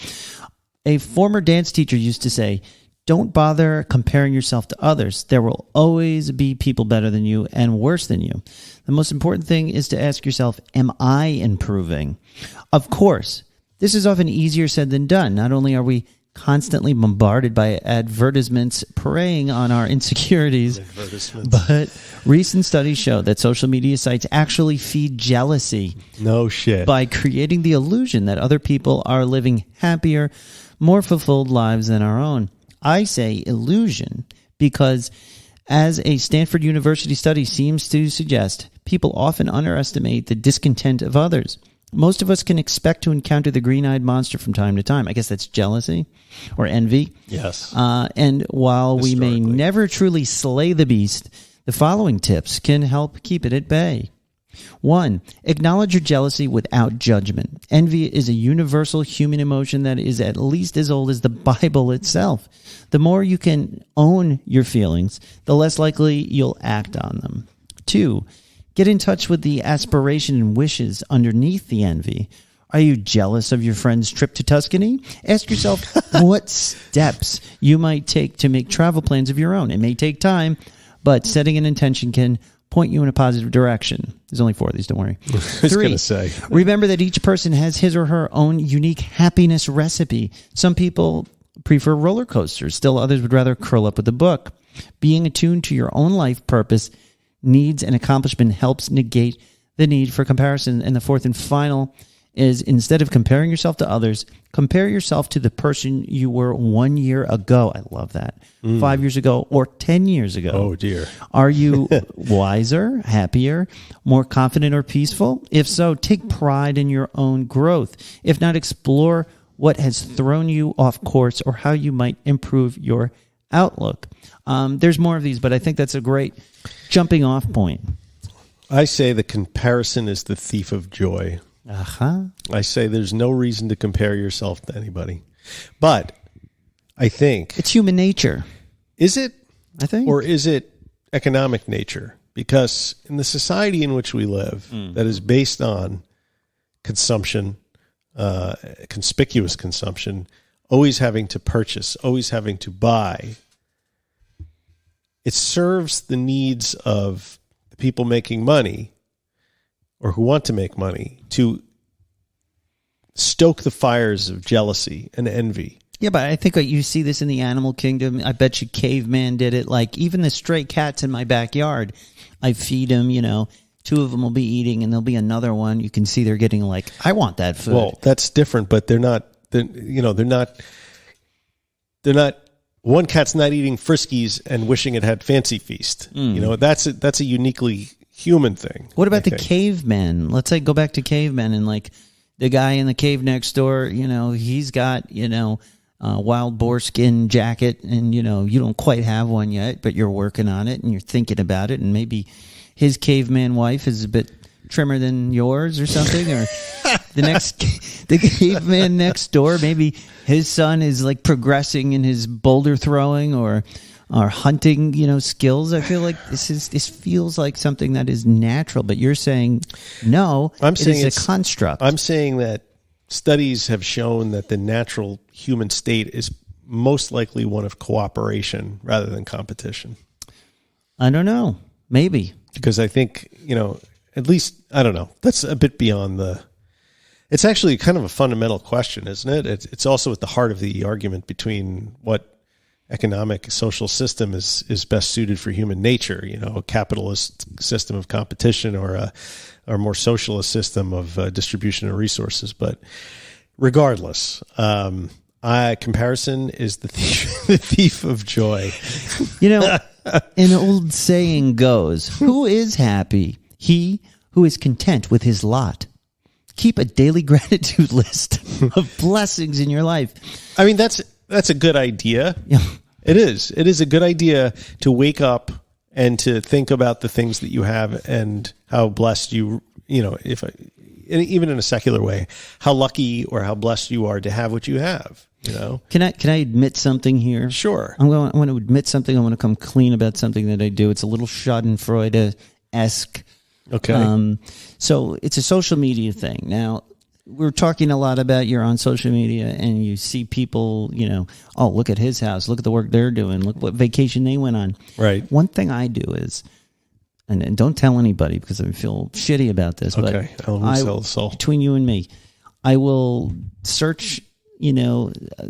a former dance teacher used to say, don't bother comparing yourself to others. There will always be people better than you and worse than you. The most important thing is to ask yourself, am I improving? Of course, this is often easier said than done. Not only are we constantly bombarded by advertisements preying on our insecurities, but recent studies show that social media sites actually feed jealousy. No shit. By creating the illusion that other people are living happier, more fulfilled lives than our own. I say illusion because, as a Stanford University study seems to suggest, people often underestimate the discontent of others. Most of us can expect to encounter the green-eyed monster from time to time. I guess that's jealousy or envy. Yes. And while we may never truly slay the beast, the following tips can help keep it at bay. 1. Acknowledge your jealousy without judgment. Envy is a universal human emotion that is at least as old as the Bible itself. The more you can own your feelings, the less likely you'll act on them. 2. Get in touch with the aspiration and wishes underneath the envy. Are you jealous of your friend's trip to Tuscany? Ask yourself what steps you might take to make travel plans of your own. It may take time, but setting an intention can point you in a positive direction. There's only 4 of these, don't worry. I was going to say. Remember that each person has his or her own unique happiness recipe. Some people prefer roller coasters. Still others would rather curl up with a book. Being attuned to your own life purpose, needs, and accomplishment helps negate the need for comparison. And the 4th and final is, instead of comparing yourself to others, compare yourself to the person you were 1 year ago. I love that. 5 years ago or 10 years ago. Oh, dear. Are you wiser, happier, more confident, or peaceful? If so, take pride in your own growth. If not, explore what has thrown you off course or how you might improve your outlook. There's more of these, but I think that's a great jumping off point. I say the comparison is the thief of joy. Uh-huh. I say there's no reason to compare yourself to anybody. But I think... It's human nature. Is it? I think. Or is it economic nature? Because in the society in which we live, that is based on consumption, conspicuous consumption, always having to purchase, always having to buy, it serves the needs of the people making money or who want to make money to stoke the fires of jealousy and envy. Yeah, but I think you see this in the animal kingdom. I bet you caveman did it. Like, even the stray cats in my backyard, I feed them, 2 of them will be eating and there'll be another one. You can see they're getting like, I want that food. Well, that's different, but they're not, one cat's not eating Friskies and wishing it had Fancy Feast. That's a uniquely human thing. What about the caveman? Let's say go back to cavemen and like the guy in the cave next door, he's got, wild boar skin jacket and, you don't quite have one yet, but you're working on it and you're thinking about it. And maybe his caveman wife is a bit trimmer than yours or something, or the caveman next door, maybe his son is like progressing in his boulder throwing or hunting, skills. I feel like this feels like something that is natural, but you're saying no. I'm saying it's a construct. I'm saying that studies have shown that the natural human state is most likely one of cooperation rather than competition. I don't know. Maybe. Because I think, at least, I don't know. That's a bit beyond It's actually kind of a fundamental question, isn't it? It's also at the heart of the argument between what economic social system is best suited for human nature, a capitalist system of competition or a more socialist system of distribution of resources. But regardless, comparison is the thief of joy. An old saying goes, who is happy? He who is content with his lot. Keep a daily gratitude list of blessings in your life. I mean, that's a good idea. Yeah. It is. It is a good idea to wake up and to think about the things that you have and how blessed even in a secular way, how lucky or how blessed you are to have what you have. Can I admit something here? Sure. I want to admit something. I want to come clean about something that I do. It's a little Schadenfreude-esque. Okay. So it's a social media thing. Now, we're talking a lot about you're on social media and you see people, oh, look at his house. Look at the work they're doing. Look what vacation they went on. Right. One thing I do is, and don't tell anybody because I feel shitty about this. Okay. But between you and me, I will search,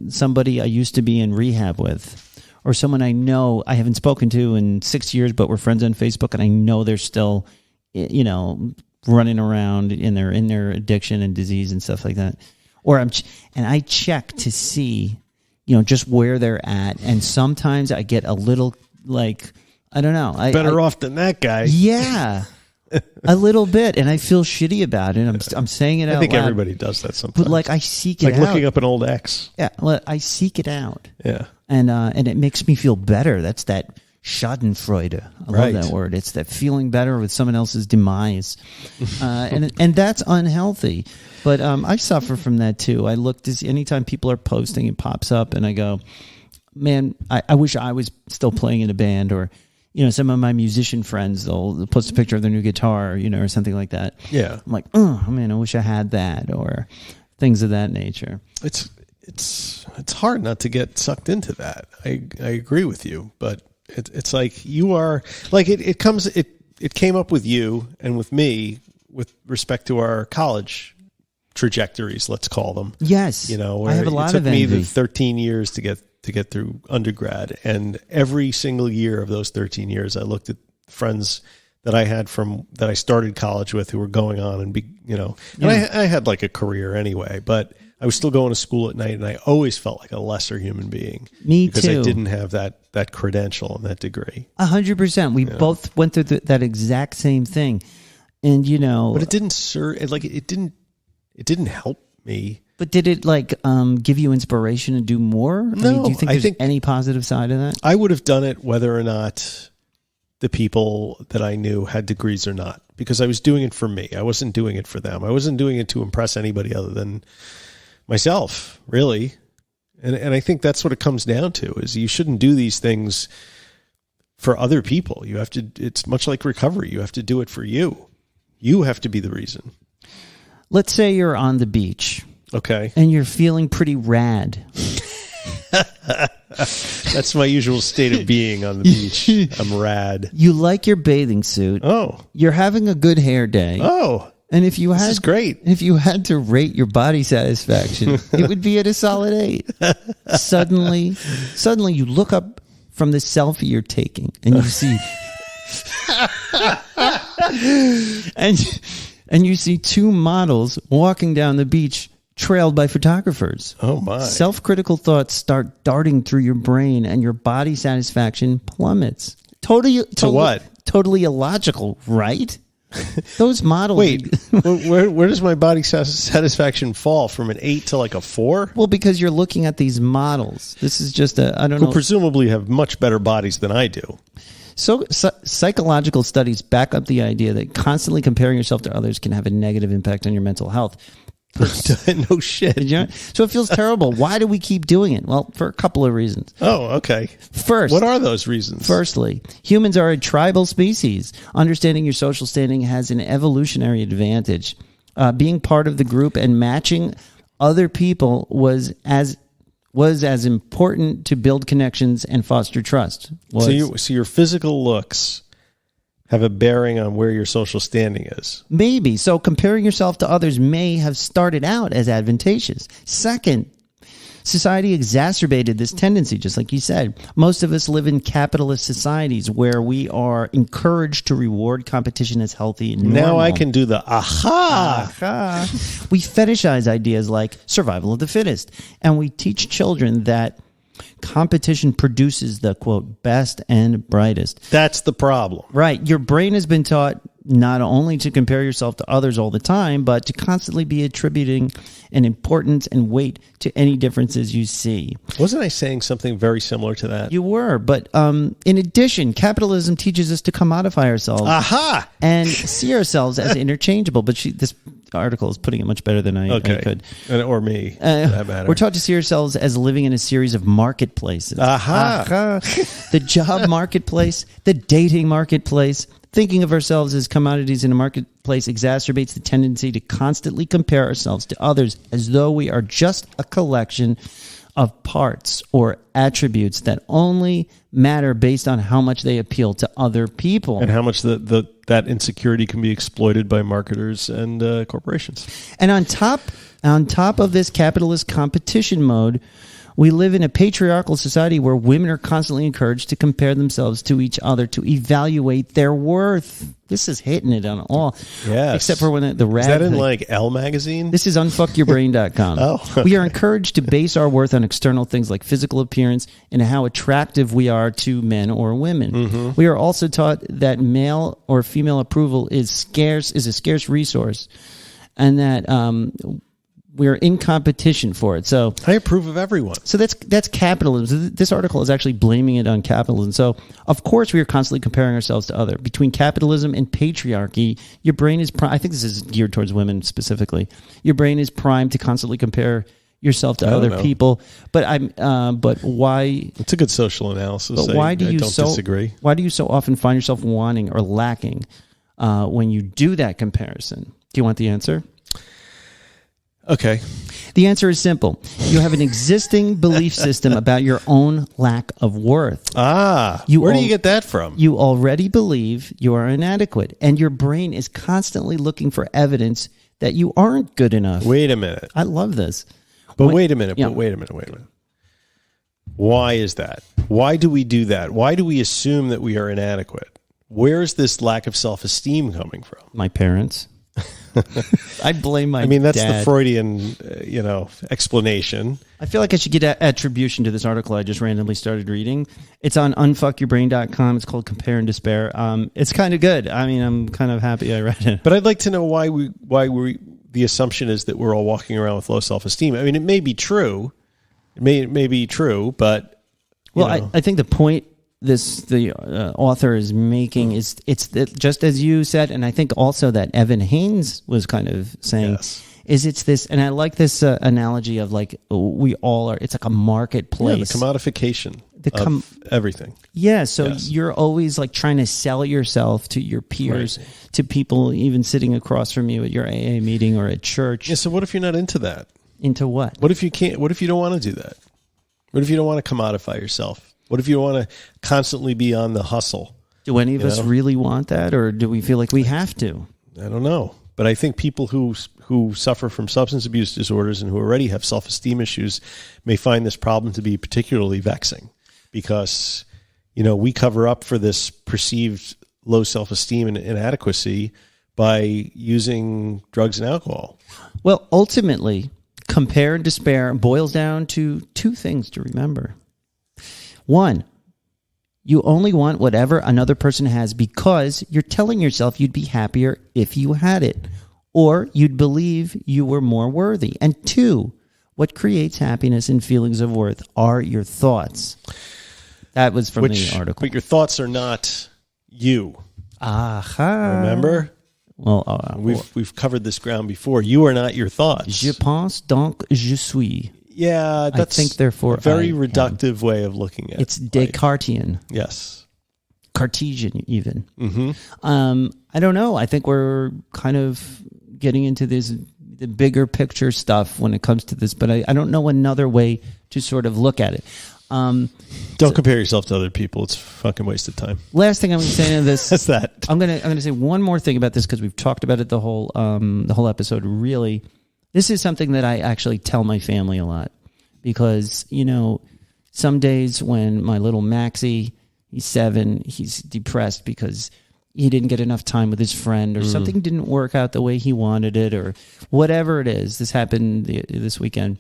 somebody I used to be in rehab with or someone I know I haven't spoken to in 6 years, but we're friends on Facebook and I know they're still, running around in their addiction and disease and stuff like that. And I check to see, just where they're at. And sometimes I get a little I don't know. Better off than that guy. Yeah. A little bit. And I feel shitty about it. I'm saying it out loud. I think everybody does that sometimes. But I seek it out. Like looking up an old ex. Yeah. Well, I seek it out. Yeah. And it makes me feel better. That's that Schadenfreude. I love that word. It's that feeling better with someone else's demise. And that's unhealthy. But I suffer from that too. I look to see anytime people are posting, it pops up and I go, man, I wish I was still playing in a band. Or, some of my musician friends, they'll post a picture of their new guitar, or something like that. Yeah. I'm like, oh man, I wish I had that, or things of that nature. It's hard not to get sucked into that. I agree with you, but it's like you are like it came up with you and with me with respect to our college trajectories, let's call them. Yes. Where I have a lot of envy. It took me envy. the 13 years to get through undergrad, and every single year of those 13 years I looked at friends that I had that I started college with who were going on and I had like a career anyway, but I was still going to school at night and I always felt like a lesser human being. Me because too. I didn't have that credential and that degree. 100%. We both went through that exact same thing. And but it didn't serve, it didn't help me. But did it give you inspiration to do more? No. Do you think there's any positive side of that? I would have done it whether or not the people that I knew had degrees or not, because I was doing it for me. I wasn't doing it for them. I wasn't doing it to impress anybody other than myself, really. And I think that's what it comes down to, is you shouldn't do these things for other people. You have to, it's much like recovery. You have to do it for you. You have to be the reason. Let's say you're on the beach. Okay. And you're feeling pretty rad. That's my usual state of being on the beach. I'm rad. You like your bathing suit. Oh. You're having a good hair day. Oh. And if you This is great. If you had to rate your body satisfaction, it would be at a solid 8. Suddenly you look up from the selfie you're taking and you see and you see 2 models walking down the beach trailed by photographers. Oh my. Self-critical thoughts start darting through your brain and your body satisfaction plummets. Totally what? Totally illogical, right? Those models. Wait, where does my body satisfaction fall from an 8 to like a 4? Well, because you're looking at these models. This is just I don't know. Who presumably have much better bodies than I do. So psychological studies back up the idea that constantly comparing yourself to others can have a negative impact on your mental health. No shit. So it feels terrible. Why do we keep doing it? Well, for a couple of reasons. Oh, okay. First, what are those reasons? Firstly, humans are a tribal species. Understanding your social standing has an evolutionary advantage. Being part of the group and matching other people was as important to build connections and foster trust. So your physical looks have a bearing on where your social standing is. Maybe. So comparing yourself to others may have started out as advantageous. Second, society exacerbated this tendency, just like you said. Most of us live in capitalist societies where we are encouraged to reward competition as healthy and normal. Now I can do the aha. We fetishize ideas like survival of the fittest, and we teach children that competition produces the, quote, best and brightest. That's the problem. Right. Your brain has been taught not only to compare yourself to others all the time, but to constantly be attributing an importance and weight to any differences you see. Wasn't I saying something very similar to that? You were, but in addition, capitalism teaches us to commodify ourselves and see ourselves as interchangeable. But this article is putting it much better than I could. Or me, for that matter. We're taught to see ourselves as living in a series of marketplaces. The job marketplace, the dating marketplace. Thinking of ourselves as commodities in a marketplace exacerbates the tendency to constantly compare ourselves to others as though we are just a collection of parts or attributes that only matter based on how much they appeal to other people. And how much that insecurity can be exploited by marketers and corporations. And on top of this capitalist competition mode, we live in a patriarchal society where women are constantly encouraged to compare themselves to each other to evaluate their worth. This is hitting it on all. Yes. Except for when the rag. Is that in like Elle magazine? This is unfuckyourbrain.com. Okay. We are encouraged to base our worth on external things like physical appearance and how attractive we are to men or women. Mm-hmm. We are also taught that male or female approval is a scarce resource, and that we're in competition for it. So I approve of everyone. So that's capitalism. This article is actually blaming it on capitalism. So of course we are constantly comparing ourselves to other. Between capitalism and patriarchy, your brain is I think this is geared towards women specifically. Your brain is primed to constantly compare yourself to other people. But but why? It's a good social analysis. But why do you disagree? Why do you so often find yourself wanting or lacking when you do that comparison? Do you want the answer? Okay. The answer is simple. You have an existing belief system about your own lack of worth. Where do you get that from? You already believe you are inadequate, and your brain is constantly looking for evidence that you aren't good enough. Wait a minute. I love this. Wait a minute. Why is that? Why do we do that? Why do we assume that we are inadequate? Where's this lack of self-esteem coming from? My parents. I blame my that's dad. the Freudian, explanation. I feel like I should get attribution to this article I just randomly started reading. It's on unfuckyourbrain.com. It's called Compare and Despair. It's kind of good. I'm kind of happy I read it. But I'd like to know why the assumption is that we're all walking around with low self-esteem. It may be true. It may be true, but I think the point the author is making is just as you said, and I think also that Evan Haynes was kind of saying it's this, and I like this analogy of like we all are. It's like a marketplace. The commodification of everything. Yeah, so you're always like trying to sell yourself to your peers, to people even sitting across from you at your AA meeting or at church. Yeah. So what if you're not into that? Into what? What if you can't? What if you don't want to do that? What if you don't want to commodify yourself? What if you want to constantly be on the hustle? Do any of us really want that, or do we feel like we have to? I don't know. But I think people who suffer from substance abuse disorders and who already have self-esteem issues may find this problem to be particularly vexing because, we cover up for this perceived low self-esteem and inadequacy by using drugs and alcohol. Well, ultimately, compare and despair boils down to two things to remember. One, you only want whatever another person has because you're telling yourself you'd be happier if you had it, or you'd believe you were more worthy. And two, what creates happiness and feelings of worth are your thoughts. That was from the article. But your thoughts are not you. Aha. Remember? Well, we've covered this ground before. You are not your thoughts. Je pense donc je suis. Yeah, that's I think, therefore, a very reductive way of looking at it. It's Descartesian. Yes. Cartesian, even. Mm-hmm. I don't know. I think we're kind of getting into the bigger picture stuff when it comes to this, but I don't know another way to sort of look at it. Don't compare yourself to other people. It's a fucking waste of time. Last thing I'm going to say to this. That's that. I'm going to say one more thing about this because we've talked about it the whole episode. Really, this is something that I actually tell my family a lot because, some days when my little Maxie, he's 7, he's depressed because he didn't get enough time with his friend or something didn't work out the way he wanted it or whatever it is. This happened this weekend.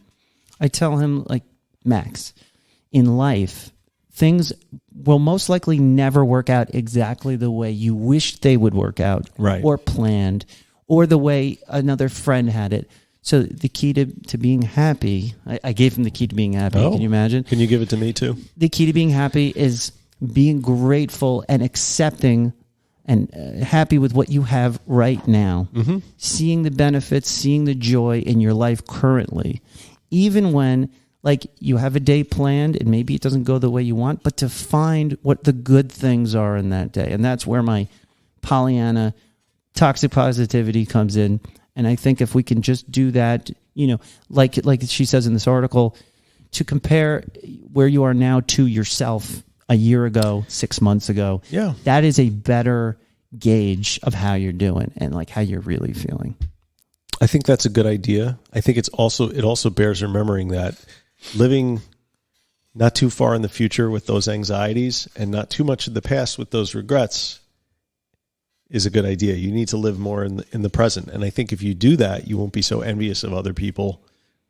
I tell him, like, Max, in life, things will most likely never work out exactly the way you wished they would work out, right, or planned, or the way another friend had it. So the key to being happy, I gave him the key to being happy. Oh, can you imagine? Can you give it to me too? The key to being happy is being grateful and accepting and happy with what you have right now. Mm-hmm. Seeing the benefits, seeing the joy in your life currently, even when, like, you have a day planned and maybe it doesn't go the way you want, but to find what the good things are in that day. And that's where my Pollyanna toxic positivity comes in. And I think if we can just do that, like she says in this article, to compare where you are now to yourself a year ago, 6 months ago, that is a better gauge of how you're doing and like how you're really feeling. I think that's a good idea. I think it also bears remembering that living not too far in the future with those anxieties and not too much in the past with those regrets is a good idea. You need to live more in the present. And I think if you do that, you won't be so envious of other people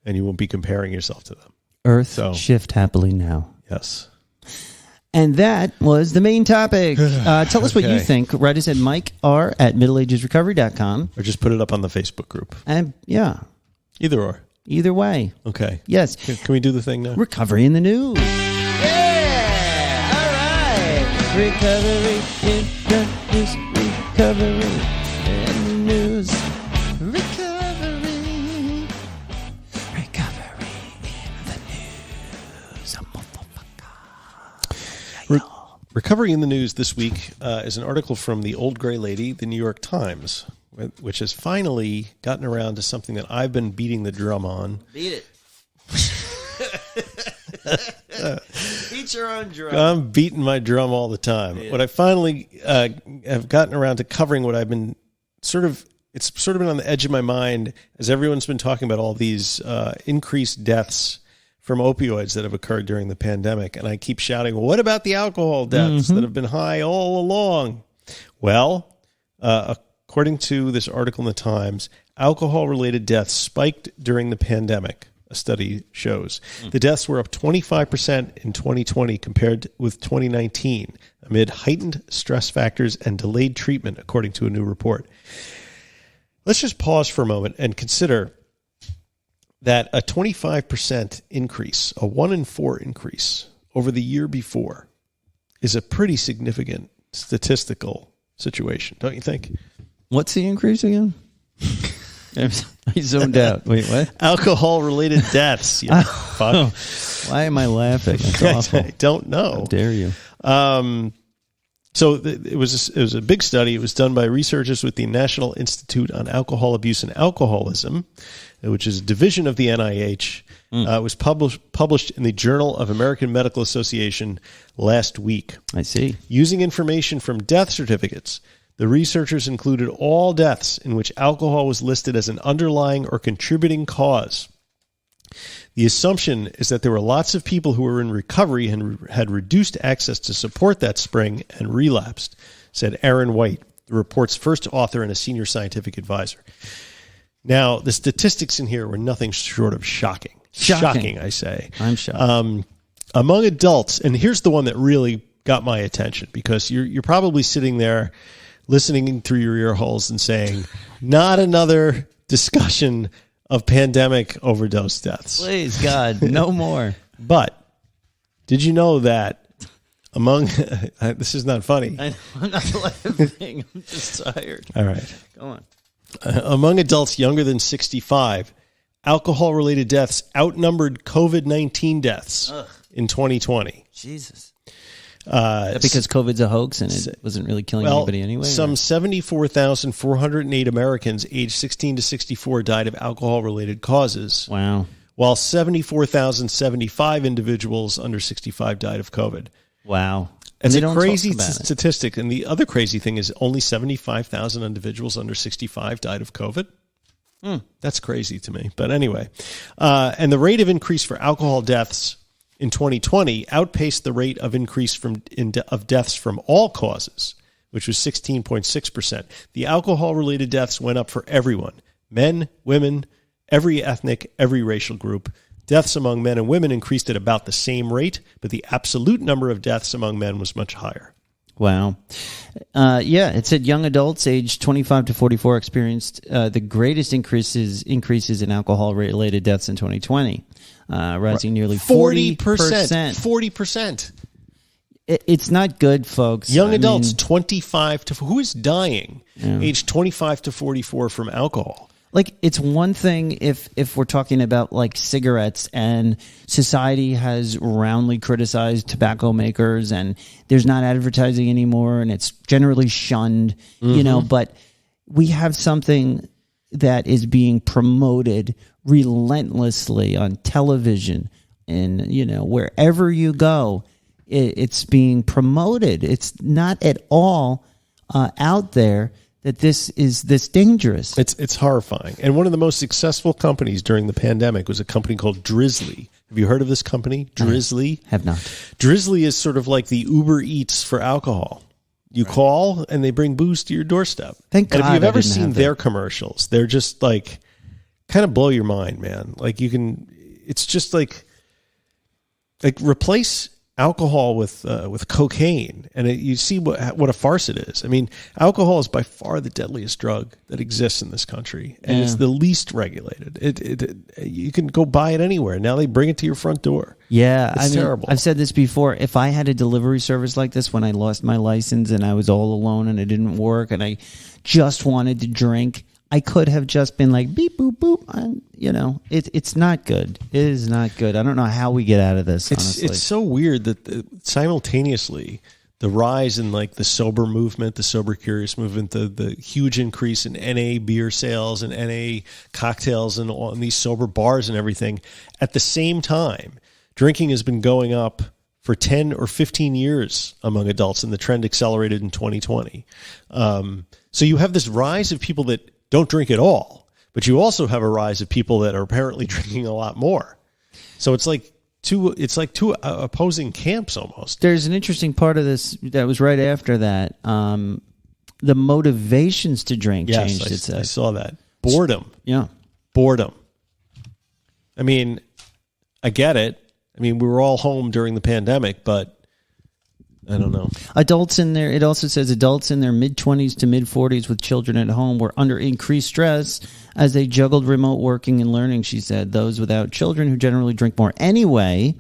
and you won't be comparing yourself to them. Shift happily now. Yes. And that was the main topic. Tell us what you think. Write us at mikeR@middleagesrecovery.com. Or just put it up on the Facebook group. And Either or. Either way. Okay. Yes. Can we do the thing now? Recovery in the news. Yeah! All right. Recovery in the news. Recovery in the news. Recovery in the news. Recovery in the news this week is an article from the Old Gray Lady, the New York Times, which has finally gotten around to something that I've been beating the drum on. Beat it. Beat your own drum. I'm beating my drum all the time. What I finally have gotten around to covering, what I've been it's sort of been on the edge of my mind as everyone's been talking about all these increased deaths from opioids that have occurred during the pandemic. And I keep shouting, well, what about the alcohol deaths that have been high all along? Well, according to this article in the Times, alcohol-related deaths spiked during the pandemic. A study shows the deaths were up 25% in 2020 compared with 2019 amid heightened stress factors and delayed treatment, according to a new report. Let's just pause for a moment and consider that a 25% increase, a 1 in 4 increase over the year before is a pretty significant statistical situation, don't you think? What's the increase again? I zoned out. Wait, what? Alcohol-related deaths. Fuck. Why am I laughing? That's awful. I don't know. How dare you? So it was a big study. It was done by researchers with the National Institute on Alcohol Abuse and Alcoholism, which is a division of the NIH. It was published in the Journal of American Medical Association last week. I see. Using information from death certificates, the researchers included all deaths in which alcohol was listed as an underlying or contributing cause. The assumption is that there were lots of people who were in recovery and had reduced access to support that spring and relapsed, said Aaron White, the report's first author and a senior scientific advisor. Now, the statistics in here were nothing short of shocking. Shocking, I say. I'm shocked. Among adults, and here's the one that really got my attention, because you're probably sitting there listening through your ear holes and saying, not another discussion of pandemic overdose deaths. Please, God, no more. But did you know that among this is not funny. I'm not laughing. I'm just tired. All right. Go on. Among adults younger than 65, alcohol-related deaths outnumbered COVID-19 deaths in 2020. Jesus. Because COVID's a hoax and it wasn't really killing anybody anyway? Some 74,408 Americans aged 16 to 64 died of alcohol-related causes. Wow. while 74,075 individuals under 65 died of COVID. Wow. It's a crazy statistic. And the other crazy thing is only 75,000 individuals under 65 died of COVID. That's crazy to me. But anyway, and the rate of increase for alcohol deaths in 2020 outpaced the rate of increase of deaths from all causes, which was 16.6%. The alcohol-related deaths went up for everyone, men, women, every ethnic, every racial group. Deaths among men and women increased at about the same rate, but the absolute number of deaths among men was much higher. Wow. It said young adults aged 25 to 44 experienced the greatest increases in alcohol-related deaths in 2020, rising nearly 40%. 40%. It's not good, folks. Young adults, 25 to... Who is dying aged 25 to 44 from alcohol? Like, it's one thing if we're talking about, like, cigarettes, and society has roundly criticized tobacco makers, and there's not advertising anymore, and it's generally shunned, but we have something that is being promoted relentlessly on television, and, wherever you go, it's being promoted. It's not at all out there that this is this dangerous. It's horrifying. And one of the most successful companies during the pandemic was a company called Drizzly. Have you heard of this company, Drizzly? I have not. Drizzly is sort of like the Uber Eats for alcohol. You call and they bring booze to your doorstep. Thank God. And if you've ever seen their commercials, they're just like kind of blow your mind, man. Like it's just like replace alcohol with cocaine, and you see what a farce it is. I mean, alcohol is by far the deadliest drug that exists in this country, and it's the least regulated. You can go buy it anywhere. Now they bring it to your front door. Yeah, it's terrible. I've said this before. If I had a delivery service like this when I lost my license and I was all alone and it didn't work and I just wanted to drink, I could have just been like, beep, boop, boop. And, it's not good. It is not good. I don't know how we get out of this, honestly. It's so weird that simultaneously the rise in like the sober movement, the sober curious movement, the huge increase in NA beer sales and NA cocktails and all these sober bars and everything, at the same time, drinking has been going up for 10 or 15 years among adults, and the trend accelerated in 2020. So you have this rise of people that don't drink at all, but you also have a rise of people that are apparently drinking a lot more. So it's like two opposing camps almost. There's an interesting part of this that was right after that. The motivations to drink changed. I saw that. Boredom. Yeah. Boredom. I mean, I get it. I mean, we were all home during the pandemic, but I don't know. It also says adults in their mid-20s to mid-40s with children at home were under increased stress as they juggled remote working and learning, she said. Those without children, who generally drink more anyway,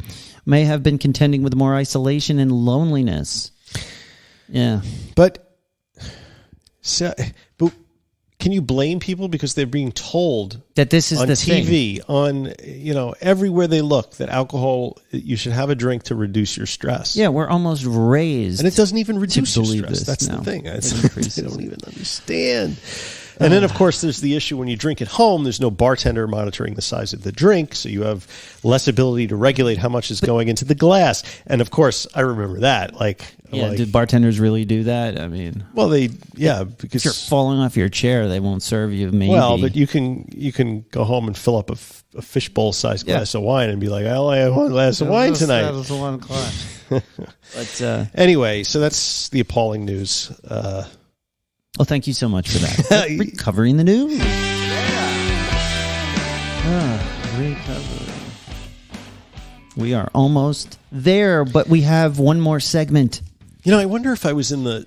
may have been contending with more isolation and loneliness. Yeah. But can you blame people because they're being told that this is on the TV, thing. on everywhere they look, that alcohol, you should have a drink to reduce your stress. Yeah, we're almost raised, and it doesn't even reduce your stress. That's the thing. I don't even understand. And then, of course, there's the issue when you drink at home. There's no bartender monitoring the size of the drink, so you have less ability to regulate how much is going into the glass. And of course, I remember that. Did bartenders really do that? I mean, well, because if you're falling off your chair, they won't serve you. Maybe. Well, but you can go home and fill up a fishbowl-sized glass of wine and be like, I only have one glass of wine tonight. That was one glass. But anyway, so that's the appalling news. Well, thank you so much for that. Recovering the news. Recovery. We are almost there, but we have one more segment. I wonder if I was in the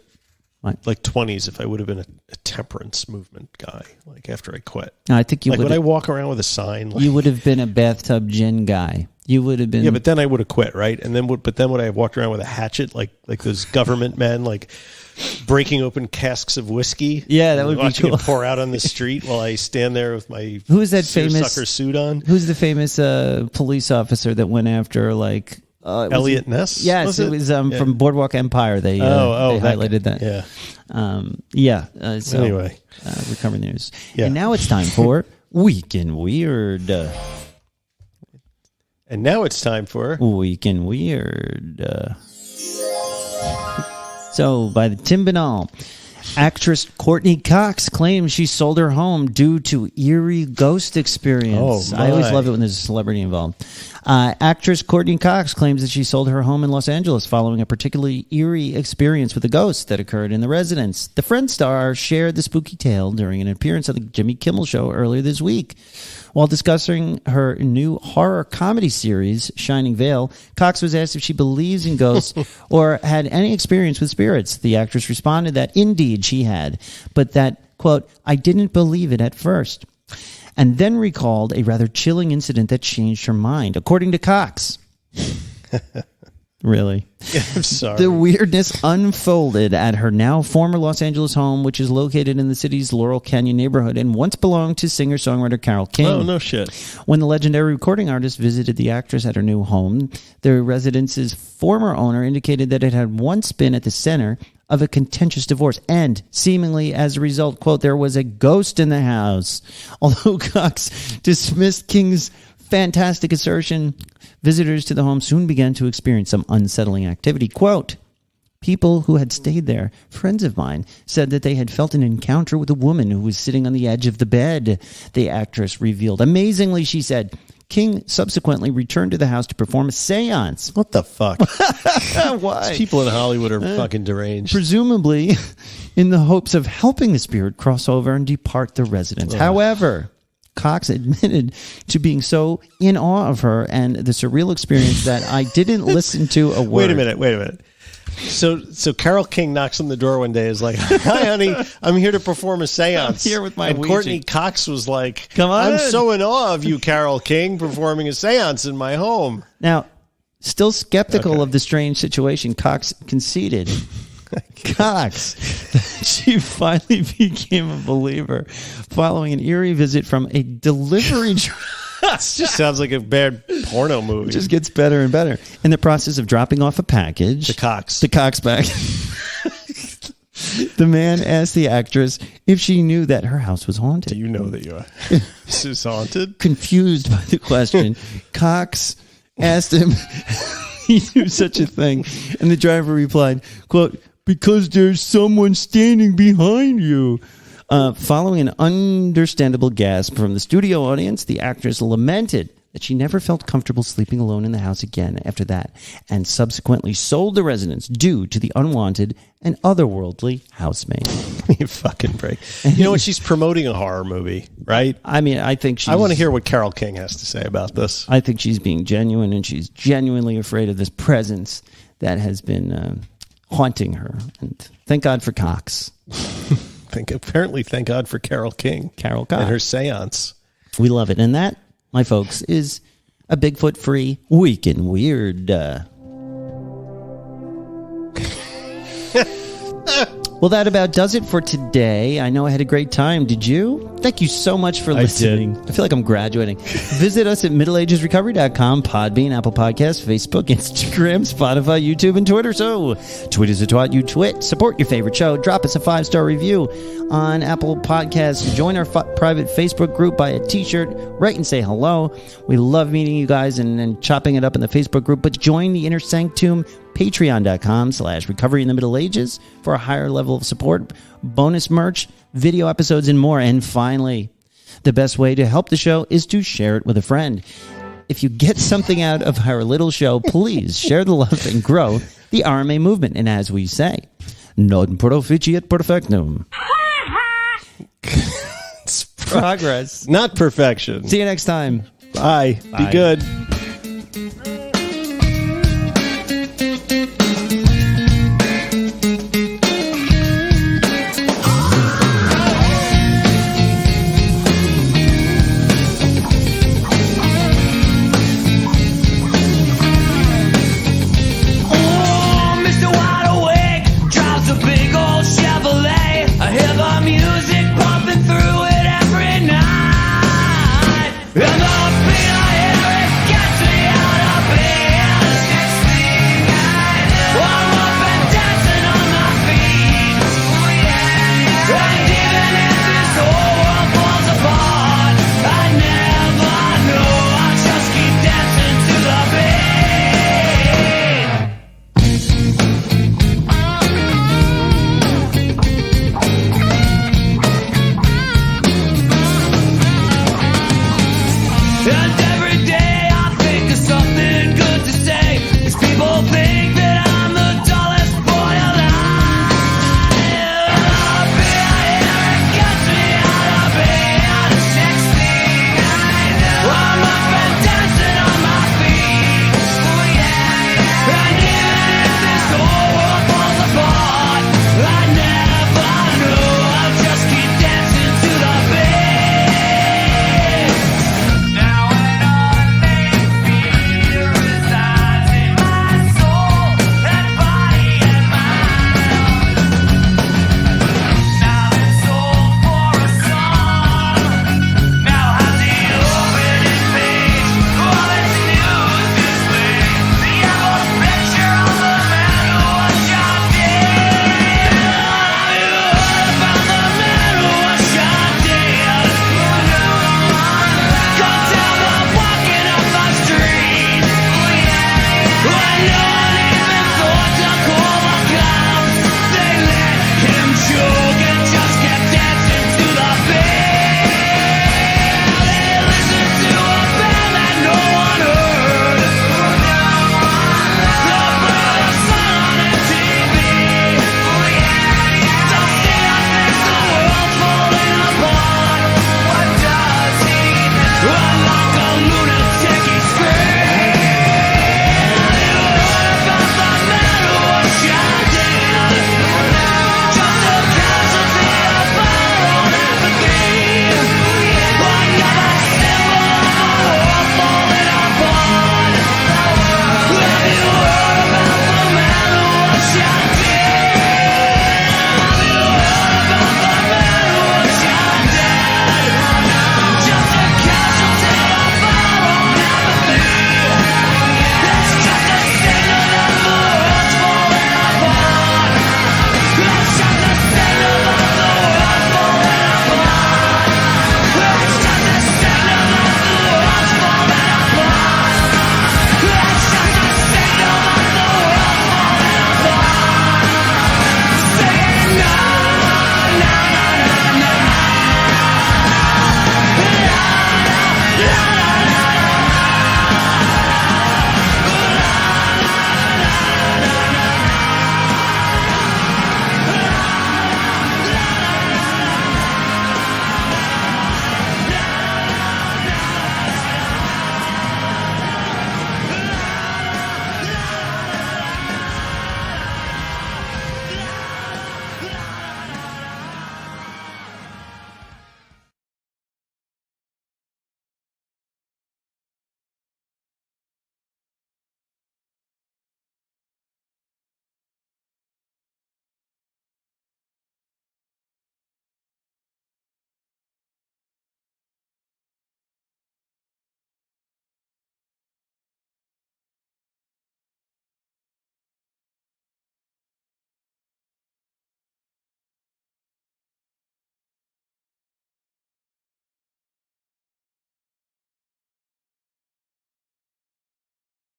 20s, if I would have been a temperance movement guy, after I quit. I think you would I walk around with a sign? You would have been a bathtub gin guy. You would have been. Yeah, but then I would have quit, right? And then would I have walked around with a hatchet, like those government men, breaking open casks of whiskey? Yeah, that would be cool. It pour out on the street while I stand there with my who's that famous sucker suit on? Who's the famous police officer that went after Elliot Ness? Yes, it was from Boardwalk Empire. They highlighted that. Yeah. So anyway, recovering news. Yeah. And now it's time for Week in Weird. And now it's time for... Week in Weird. So, by the Tim Banal, actress Courtney Cox claims she sold her home due to eerie ghost experience. Oh, I always my. love it when there's a celebrity involved. Actress Courtney Cox claims that she sold her home in Los Angeles following a particularly eerie experience with a ghost that occurred in the residence. The Friends star shared the spooky tale during an appearance on the Jimmy Kimmel Show earlier this week. While discussing her new horror comedy series, Shining Veil, Cox was asked if she believes in ghosts or had any experience with spirits. The actress responded that indeed she had, but that, quote, I didn't believe it at first, and then recalled a rather chilling incident that changed her mind, according to Cox. Really? Yeah, I'm sorry. The weirdness unfolded at her now former Los Angeles home, which is located in the city's Laurel Canyon neighborhood and once belonged to singer-songwriter Carole King. Oh, no shit. When the legendary recording artist visited the actress at her new home, the residence's former owner indicated that it had once been at the center of a contentious divorce, and seemingly as a result, quote, there was a ghost in the house. Although Cox dismissed King's fantastic assertion, visitors to the home soon began to experience some unsettling activity. Quote, people who had stayed there, friends of mine, said that they had felt an encounter with a woman who was sitting on the edge of the bed, the actress revealed. Amazingly, she said, King subsequently returned to the house to perform a seance. What the fuck? Why? These people in Hollywood are fucking deranged. Presumably in the hopes of helping the spirit cross over and depart the residence. However, Cox admitted to being so in awe of her and the surreal experience that I didn't listen to a word. Wait a minute. So Carole King knocks on the door one day, is like, hi, honey, I'm here to perform a seance. I'm here with my And Ouija. Courtney Cox was like, Come on I'm in. so in awe of you, Carole King, performing a seance in my home. Now, still skeptical of the strange situation, Cox conceded. Cox, she finally became a believer following an eerie visit from a delivery driver. This just sounds like a bad porno movie. It just gets better and better. In the process of dropping off a package, The Cox bag, the man asked the actress if she knew that her house was haunted. Do you know that this is haunted? Confused by the question, Cox asked him he knew such a thing, and the driver replied, quote, because there's someone standing behind you. Following an understandable gasp from the studio audience, the actress lamented that she never felt comfortable sleeping alone in the house again after that, and subsequently sold the residence due to the unwanted and otherworldly housemaid. You fucking break. You know what? She's promoting a horror movie, right? I mean, I think she's... I want to hear what Carole King has to say about this. I think she's being genuine, and she's genuinely afraid of this presence that has been haunting her. And thank God for Cox. Apparently, thank God for Carole King. Carole Cox. And her seance. We love it. And that, my folks, is a Bigfoot-free Week in Weird. Well, that about does it for today. I know I had a great time. Did you? Thank you so much for listening. I feel like I'm graduating. Visit us at middleagesrecovery.com, Podbean, Apple Podcasts, Facebook, Instagram, Spotify, YouTube, and Twitter. So, tweet us at Twat You Twit. Support your favorite show. Drop us a 5-star review on Apple Podcasts. Join our private Facebook group. Buy a t-shirt. Write and say hello. We love meeting you guys and chopping it up in the Facebook group. But join the Inner Sanctum, patreon.com/recovery in the Middle Ages for a higher level of support, bonus merch, video episodes, and more. And finally, the best way to help the show is to share it with a friend. If you get something out of our little show, please share the love and grow the RMA movement. And as we say, non proficiat perfectum. It's progress, not perfection. See you next time. Bye. Be good.